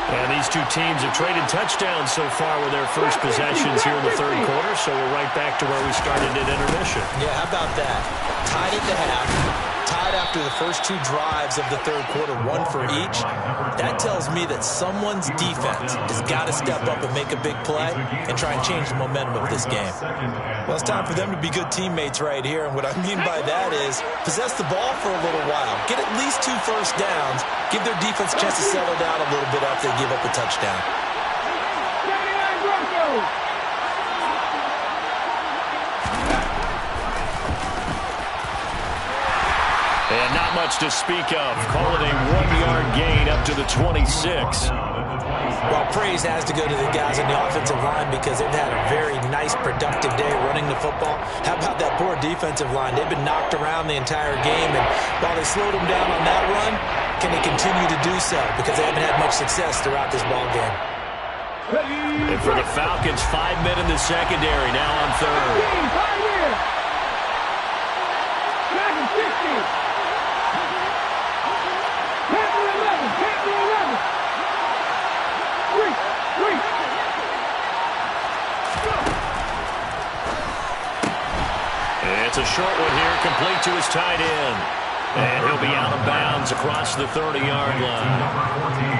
And these two teams have traded touchdowns so far with their first possessions here in the 3rd quarter, so we're right back to where we started at intermission. Yeah, how about that? Tied at the half, tied after the first 2 drives of the 3rd quarter, 1 for each. That tells me that someone's defense has got to step up and make a big play and try and change the momentum of this game. Well, it's time for them to be good teammates right here, and what I mean by that is possess the ball for a little while, get at least 2 first downs, give their defense a chance to settle down a little bit after they give up a touchdown. 79 Broncos. And not much to speak of. Call it a 1-yard gain up to the 26. Well, praise has to go to the guys on the offensive line because they've had a very nice, productive day running the football. How about that poor defensive line? They've been knocked around the entire game, and while they slowed them down on that run, can they continue to do so? Because they haven't had much success throughout this ball game. And for the Falcons, 5 men in the secondary, now on 3rd. It's a short one here, complete to his tight end. And he'll be out of bounds across the 30-yard line.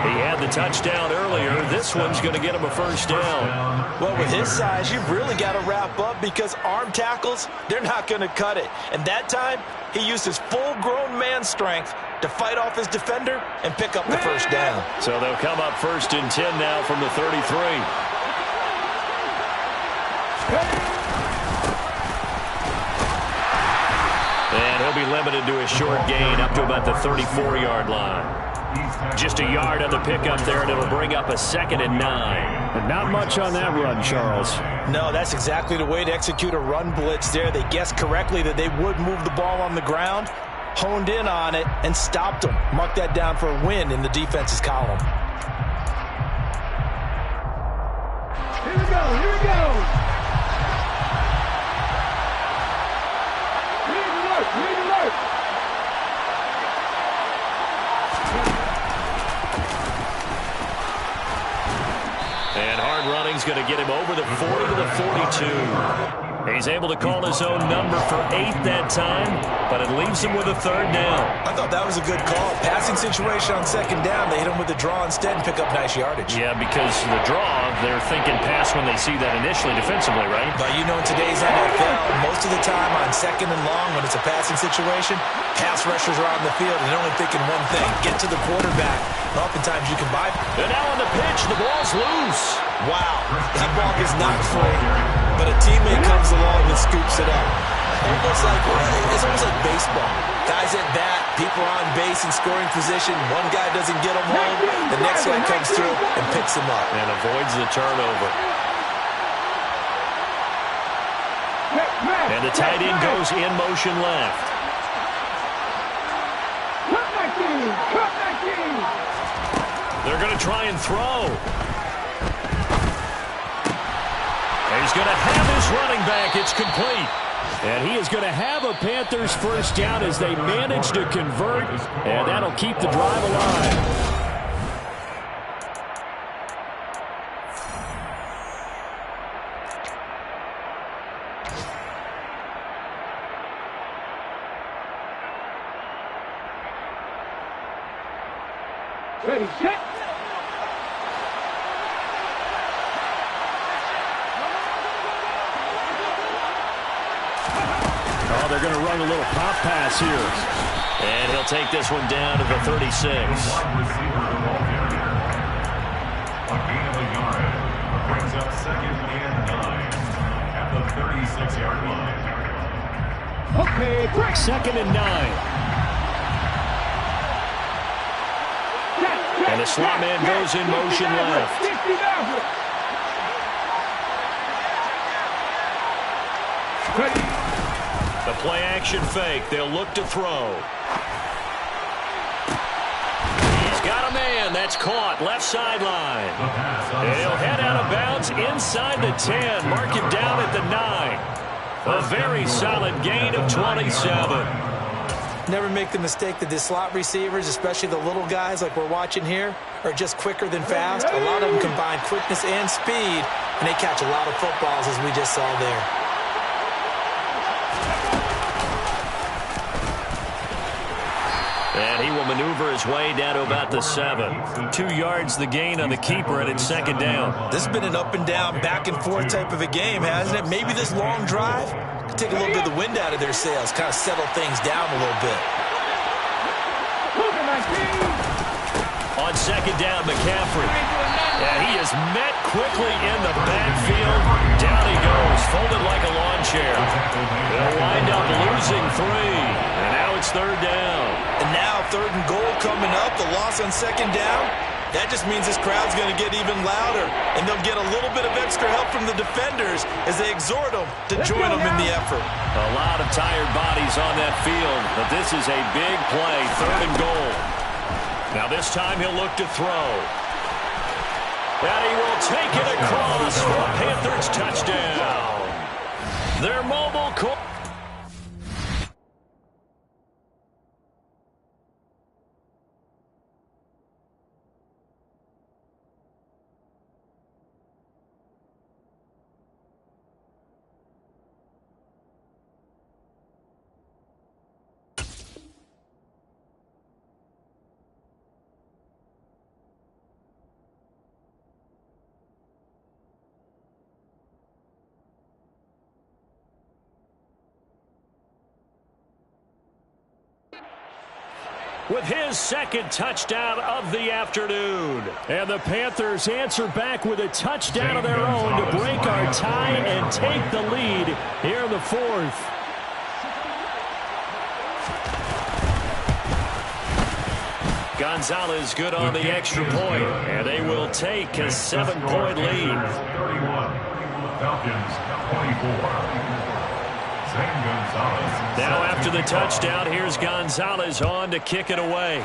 He had the touchdown earlier. This one's going to get him a first down. Well, with his size, you've really got to wrap up because arm tackles, they're not going to cut it. And that time, he used his full-grown man strength to fight off his defender and pick up the first down. So they'll come up 1st and 10 now from the 33. And he'll be limited to a short gain up to about the 34-yard line. Just a yard on the pickup there, and it'll bring up a 2nd and 9. And not much on that run, Charles. No, that's exactly the way to execute a run blitz there. They guessed correctly that they would move the ball on the ground, honed in on it, and stopped them. Mark that down for a win in the defense's column. Here we go, here we go. Lead alert. And hard running's going to get him over the 40 to the 42. He's able to call his own number for 8 that time, but it leaves him with a 3rd down. I thought that was a good call. Passing situation on 2nd down. They hit him with the draw instead and pick up nice yardage. Yeah, because the draw, they're thinking pass when they see that initially defensively, right? But you know, in today's NFL, most of the time on 2nd and long, when it's a passing situation, pass rushers are on the field and they're only thinking one thing: get to the quarterback. And oftentimes you can buy. And now on the pitch, the ball's loose. Wow, that ball is not free, but a teammate comes along and scoops it up. It's almost like baseball. Guys at bat, people are on base in scoring position. One guy doesn't get them home. The next guy comes through and picks them up. And avoids the turnover. And the tight end goes in motion left. They're going to try and throw. And he's going to have his running back. It's complete. And he is going to have a Panthers 1st down as they manage to convert. And that'll keep the drive alive. Ready, set. Oh, they're going to run a little pop pass here. And he'll take this one down to the 36. Wide receiver, the ball carrier. A gain of a yard. Brings up 2nd and 9 at the 36-yard line. Okay, break. 2nd and 9. And the slot man goes in motion left. The play action fake. They'll look to throw. He's got a man. That's caught. Left sideline. And he'll head out of bounds inside the 10. Mark him down at the 9. A very solid gain of 27. Never make the mistake that the slot receivers, especially the little guys like we're watching here, are just quicker than fast. A lot of them combine quickness and speed, and they catch a lot of footballs, as we just saw there. And he will maneuver his way down to about the 7. 2 yards the gain on the keeper, and it's 2nd down. This has been an up and down, back and forth type of a game, hasn't it? Maybe this long drive could take a little bit of the wind out of their sails, kind of settle things down a little bit. On 2nd down, McCaffrey. And he is met quickly in the backfield. Down he goes, folded like a lawn chair. They'll wind up losing 3. And now it's 3rd down. And now 3rd and goal coming up. The loss on 2nd down. That just means this crowd's going to get even louder. And they'll get a little bit of extra help from the defenders as they exhort them to join them in the effort. A lot of tired bodies on that field. But this is a big play. 3rd and goal. Now this time he'll look to throw. And he will take it across for a Panthers touchdown. Their mobile core. With his 2nd touchdown of the afternoon. And the Panthers answer back with a touchdown of their own to break our tie and take the lead here in the 4th. Gonzalez good on the extra point, and they will take a 7-point lead. 31, Falcons 24. Now after the touchdown, here's Gonzalez on to kick it away.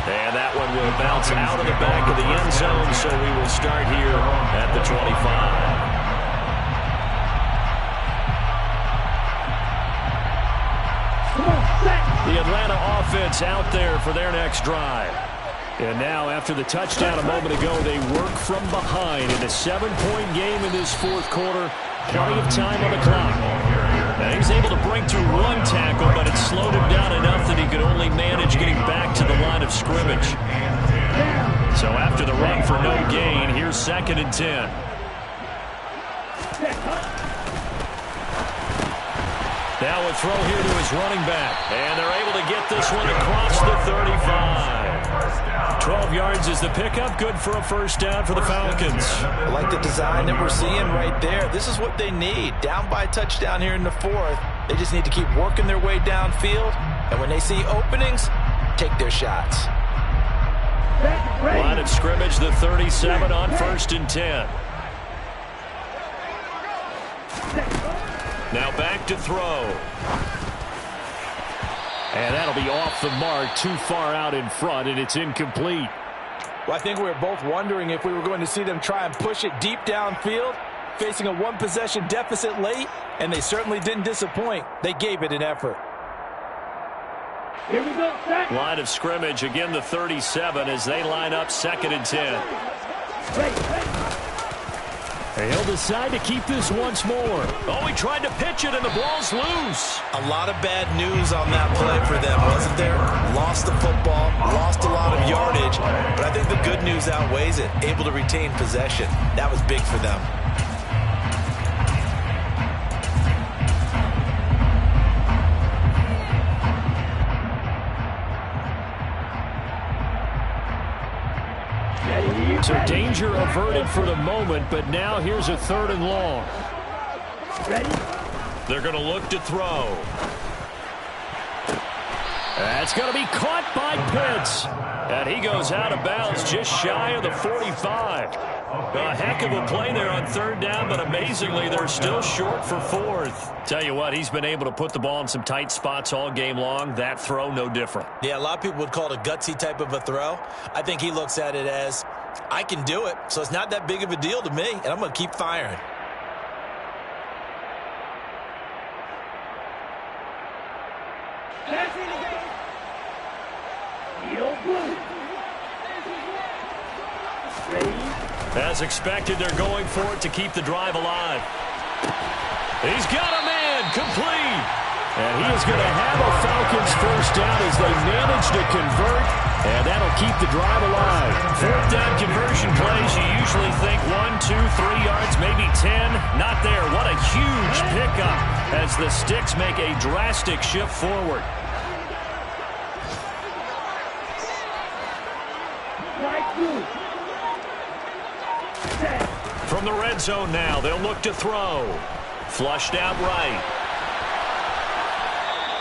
And that one will bounce out of the back of the end zone, so we will start here at the 25. The Atlanta offense out there for their next drive. And now, after the touchdown a moment ago, they work from behind in a 7-point game in this fourth quarter. Plenty of time on the clock. And he's able to break through one tackle, but it slowed him down enough that he could only manage getting back to the line of scrimmage. So after the run for no gain, here's 2nd and 10. Now a throw here to his running back. And they're able to get this one across the 35. 12 yards is the pickup. Good for a first down for the Falcons. I like the design that we're seeing right there. This is what they need. Down by a touchdown here in the fourth. They just need to keep working their way downfield. And when they see openings, take their shots. Line of scrimmage, the 37 on 1st and 10. Now back to throw. And that'll be off the mark, too far out in front, and it's incomplete. Well, I think we were both wondering if we were going to see them try and push it deep downfield, facing a one-possession deficit late, and they certainly didn't disappoint. They gave it an effort. Here we go, set. Line of scrimmage, again the 37 as they line up 2nd and 10. He'll decide to keep this once more. Oh, he tried to pitch it, and the ball's loose. A lot of bad news on that play for them, wasn't there? Lost the football, lost a lot of yardage, but I think the good news outweighs it. Able to retain possession. That was big for them. So danger averted for the moment, but now here's a 3rd and long. They're going to look to throw. That's going to be caught by Pitts. And he goes out of bounds just shy of the 45. A heck of a play there on 3rd down, but amazingly, they're still short for 4th. Tell you what, he's been able to put the ball in some tight spots all game long. That throw, no different. Yeah, a lot of people would call it a gutsy type of a throw. I think he looks at it as, I can do it, so it's not that big of a deal to me, and I'm going to keep firing. As expected, they're going for it to keep the drive alive. He's got a man, complete. And he is going to have a Falcons first down as they manage to convert, and that'll keep the drive alive. 4th down conversion plays, you usually think 1, 2, 3 yards, maybe 10. Not there. What a huge pickup as the Sticks make a drastic shift forward. From the red zone now, they'll look to throw. Flushed out right.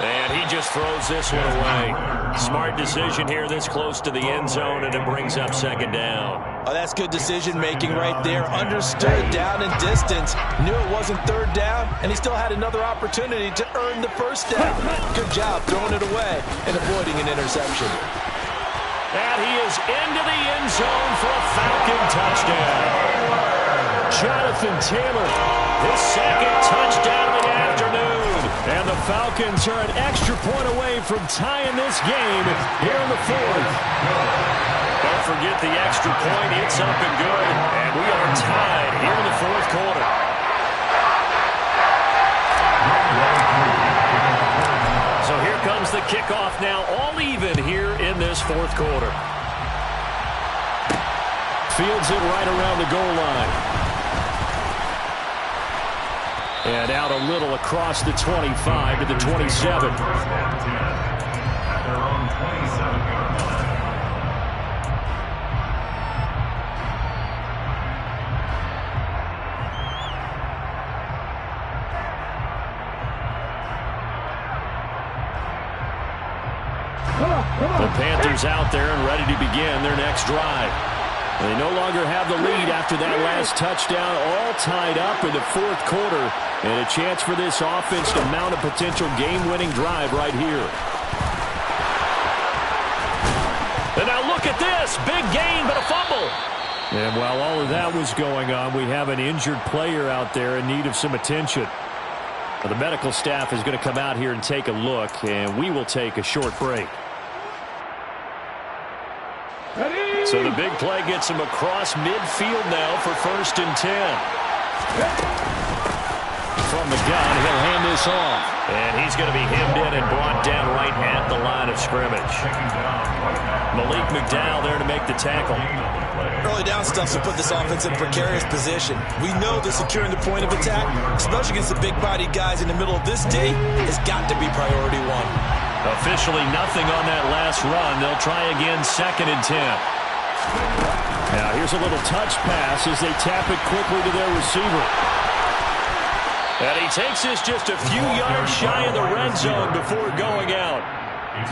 And he just throws this one away. Smart decision here this close to the end zone, and it brings up 2nd down. Oh, that's good decision-making right there. Understood down and distance. Knew it wasn't 3rd down, and he still had another opportunity to earn the first down. Good job throwing it away and avoiding an interception. And he is into the end zone for a Falcon touchdown. Jonathan Taylor, his 2nd touchdown of the afternoon. And the Falcons are an extra point away from tying this game here in the 4th. Don't forget the extra point. It's up and good. And we are tied here in the 4th quarter. So here comes the kickoff now, all even here in this 4th quarter. Fields it right around the goal line. And out a little across the 25 to the 27. The Panthers out there and ready to begin their next drive. They no longer have the lead after that last touchdown, all tied up in the 4th quarter, and a chance for this offense to mount a potential game-winning drive right here. And now look at this, big gain but a fumble. And while all of that was going on, we have an injured player out there in need of some attention. The medical staff is going to come out here and take a look, and we will take a short break. Ready? So the big play gets him across midfield now for 1st and 10. From the gun, he'll hand this off. And he's going to be hemmed in and brought down right at the line of scrimmage. Malik McDowell there to make the tackle. Early down stuff to put this offense in a precarious position. We know that securing the point of attack, especially against the big-bodied guys in the middle of this D, has got to be priority one. Officially nothing on that last run. They'll try again 2nd and 10. Now here's a little touch pass as they tap it quickly to their receiver. And he takes this just a few yards shy of the red zone before going out.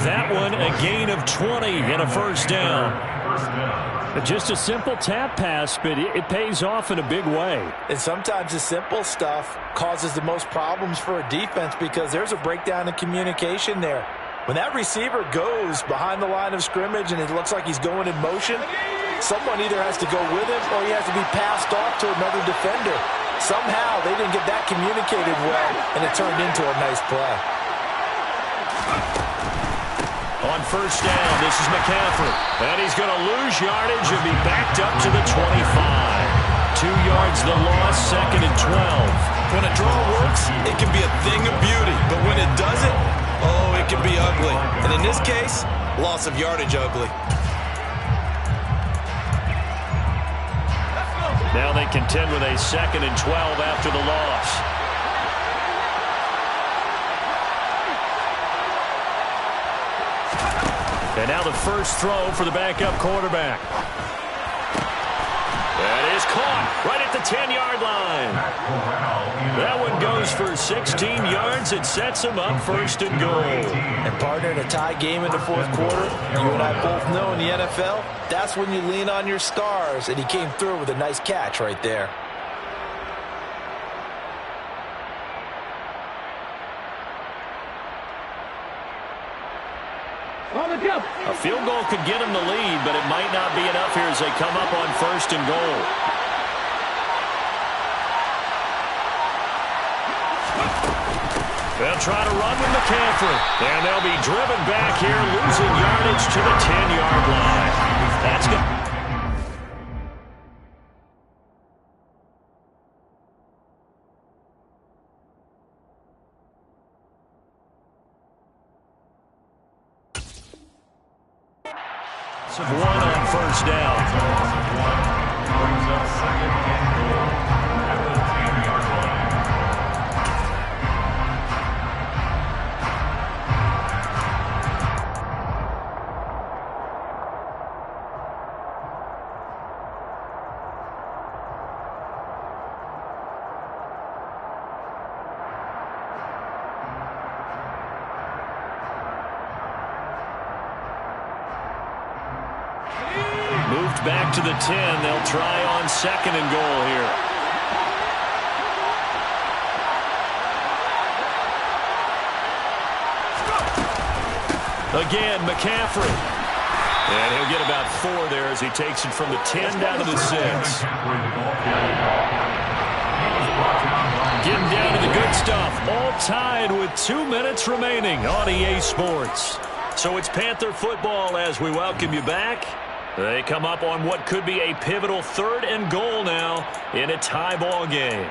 That one a gain of 20 and a 1st down. Just a simple tap pass, but it pays off in a big way. And sometimes the simple stuff causes the most problems for a defense because there's a breakdown in communication there. When that receiver goes behind the line of scrimmage and it looks like he's going in motion, someone either has to go with him or he has to be passed off to another defender. Somehow they didn't get that communicated well, and it turned into a nice play. On 1st down, this is McCaffrey. And he's going to lose yardage and be backed up to the 25. 2 yards the loss, 2nd and 12. When a draw works, it can be a thing of beauty. But when it doesn't, oh, it can be ugly. And in this case, loss of yardage ugly. Now they contend with a 2nd and 12 after the loss. And now the first throw for the backup quarterback. That is caught right at the 10-yard line. That one goes for 16 yards. It sets him up 1st and goal. And partner, in a tie game in the 4th quarter, you and I both know in the NFL, that's when you lean on your stars. And he came through with a nice catch right there. A field goal could get him the lead, but it might not be enough here as they come up on 1st and goal. They'll try to run with McCaffrey, and they'll be driven back here, losing yardage to the 10-yard line. That's good. One on 1st down. Brings up 2nd and goal at the 10-yard line. Moved back to the 10. They'll try on 2nd and goal here. Again, McCaffrey. And he'll get about 4 there as he takes it from the 10 down to the 6. Getting down to the good stuff. All tied with 2 minutes remaining on EA Sports. So it's Panther football as we welcome you back. They come up on what could be a pivotal 3rd and goal now in a tie ball game.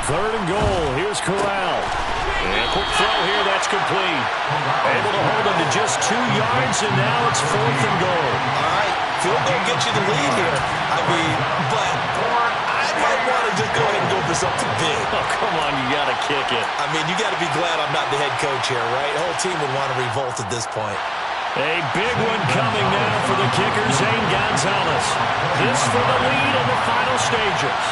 Third and goal. Here's Corral. And quick throw here. That's complete. Able to hold him to just 2 yards, and now it's 4th and goal. All right. Field goal gets you the lead here. I mean, but I might want to just go ahead and go for something big. Oh, come on. You got to kick it. I mean, you got to be glad I'm not the head coach here, right? The whole team would want to revolt at this point. A big one coming now for the kicker, Zane Gonzalez. This for the lead in the final stages.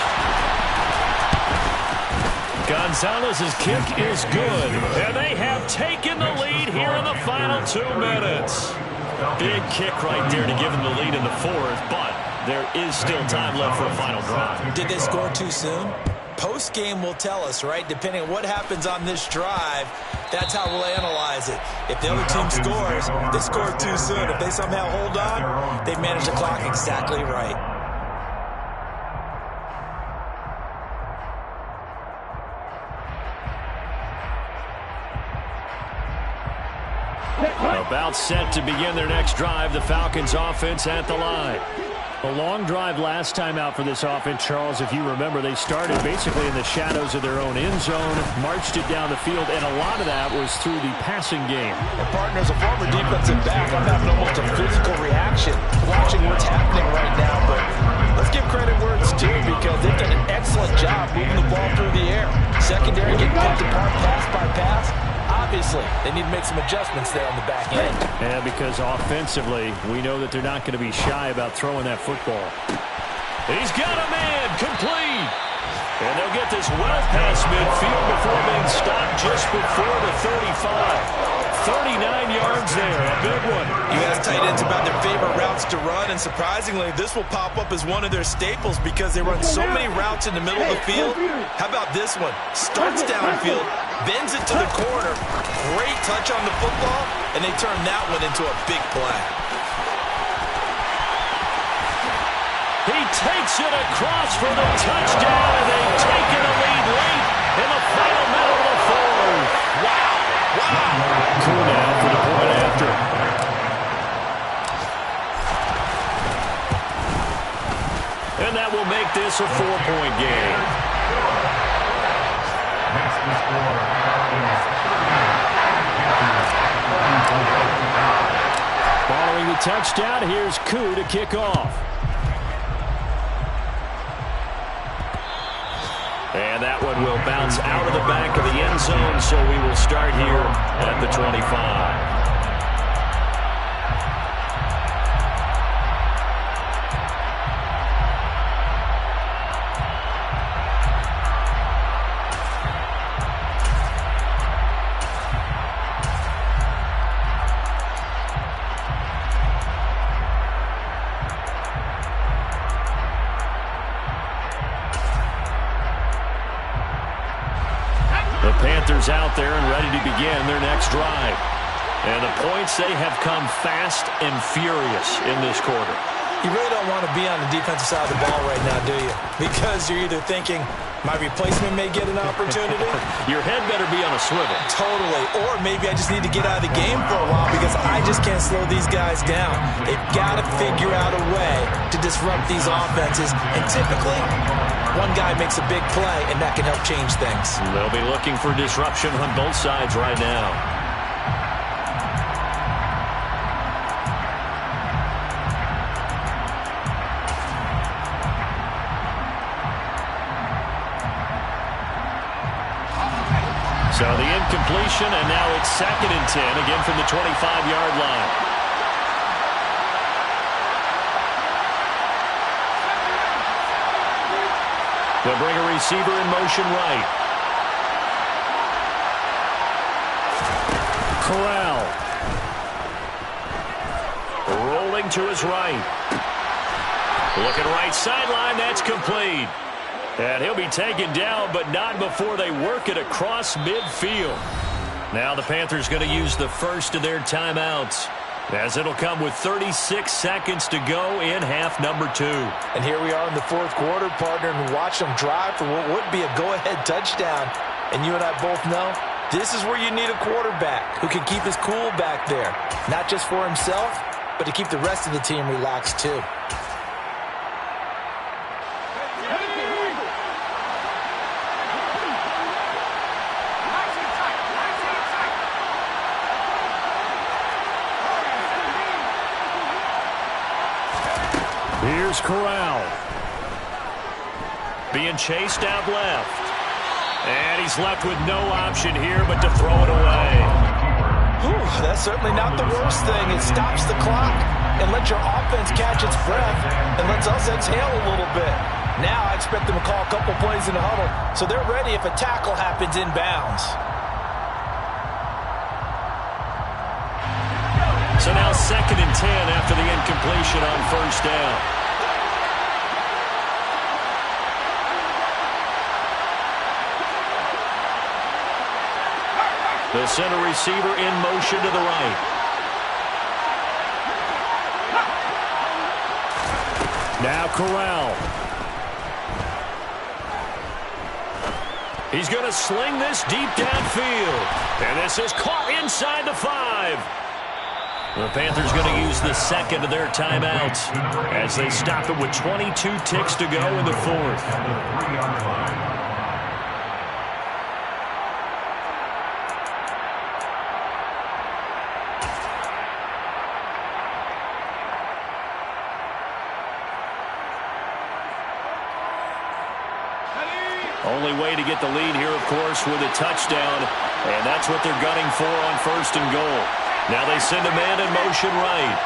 Gonzalez's kick is good, and they have taken the lead here in the final 2 minutes. Big kick right there to give them the lead in the 4th, but there is still time left for a final drive. Did they score too soon? Post-game will tell us, right? Depending on what happens on this drive, that's how we'll analyze it. If the other team scores, they scored too soon. If they somehow hold on, they manage the clock exactly right. About set to begin their next drive. The Falcons offense at the line. A long drive last time out for this offense, Charles. If you remember, they started basically in the shadows of their own end zone, marched it down the field, and a lot of that was through the passing game. And partner, as a former defensive back, I'm having almost a physical reaction watching what's happening right now. But let's give credit where it's due, because they've done an excellent job moving the ball through the air. Secondary getting picked apart pass by pass. Obviously, they need to make some adjustments there on the back end. Yeah, because offensively, we know that they're not going to be shy about throwing that football. He's got a man, complete. And they'll get this well past midfield before being stopped just before the 35. 39 yards there, a big one. You asked tight ends about their favorite routes to run, and surprisingly, this will pop up as one of their staples because they run so many routes in the middle of the field. How about this one? Starts downfield, bends it to the corner, great touch on the football, and they turn that one into a big play. He takes it across for the touchdown, and they've taken a lead late in the final minute of the fourth. Wow. Wow. Cool now for the point after. And that will make this a 4-point game. Following the touchdown, here's Koo to kick off. And that one will bounce out of the back of the end zone, so we will start here at the 25. Panthers out there and ready to begin their next drive. And the points, they have come fast and furious in this quarter. You really don't want to be on the defensive side of the ball right now, do you? Because you're either thinking, my replacement may get an opportunity. Your head better be on a swivel. Totally. Or maybe I just need to get out of the game for a while because I just can't slow these guys down. They've got to figure out a way to disrupt these offenses. And typically, one guy makes a big play, and that can help change things. They'll be looking for disruption on both sides right now. So the incompletion, and now it's 2nd and 10, again from the 25-yard line. They'll bring a receiver in motion right. Corral. Rolling to his right. Looking right sideline, that's complete. And he'll be taken down, but not before they work it across midfield. Now the Panthers going to use the first of their timeouts, as it'll come with 36 seconds to go in half number 2. And here we are in the fourth quarter, partner, and watch them drive for what would be a go-ahead touchdown. And you and I both know this is where you need a quarterback who can keep his cool back there, not just for himself, but to keep the rest of the team relaxed too. Here's Corral. Being chased out left. And he's left with no option here but to throw it away. Whew, that's certainly not the worst thing. It stops the clock and lets your offense catch its breath and lets us exhale a little bit. Now I expect them to call a couple plays in the huddle so they're ready if a tackle happens inbounds. So now 2nd and 10 after the incompletion on first down. The center receiver in motion to the right. Now Corral. He's going to sling this deep downfield. And this is caught inside the 5. The Panthers going to use the second of their timeouts as they stop it with 22 ticks to go in the 4th. Only way to get the lead here, of course, with a touchdown. And that's what they're gunning for on 1st and goal. Now they send a man in motion right.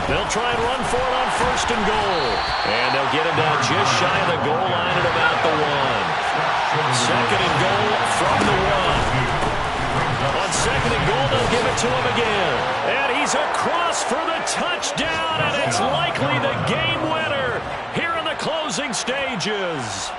They'll try and run for it on 1st and goal. And they'll get him down just shy of the goal line at about the 1. 2nd and goal from the 1. On 2nd and goal, they'll give it to him again. And he's across for the touchdown, and it's likely the game winner here in the closing stages.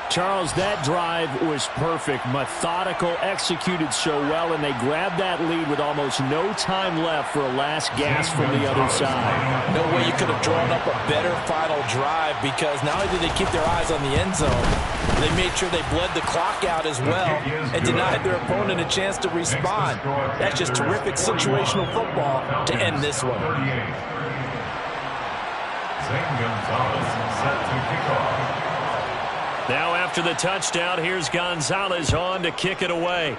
Charles, that drive was perfect, methodical, executed so well, and they grabbed that lead with almost no time left for a last gasp from the other side. No way you could have drawn up a better final drive, because not only did they keep their eyes on the end zone, they made sure they bled the clock out as well and denied their opponent a chance to respond. That's just terrific situational football to end this one. Zane Gonzalez set to kick off. Now after the touchdown, here's Gonzalez on to kick it away.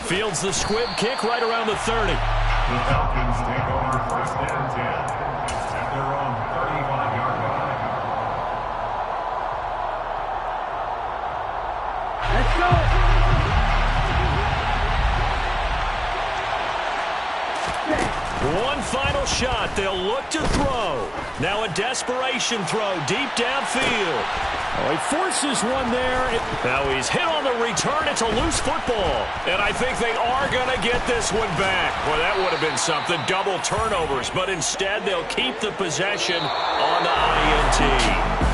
Fields the squib kick right around the 30. The Falcons take over 1st and 10 at their own 35-yard line. Let's go. One final shot. They'll look to throw. Now a desperation throw deep downfield. Oh, he forces one there. Now he's hit on the return. It's a loose football. And I think they are going to get this one back. Well, that would have been something. Double turnovers. But instead, they'll keep the possession on the INT.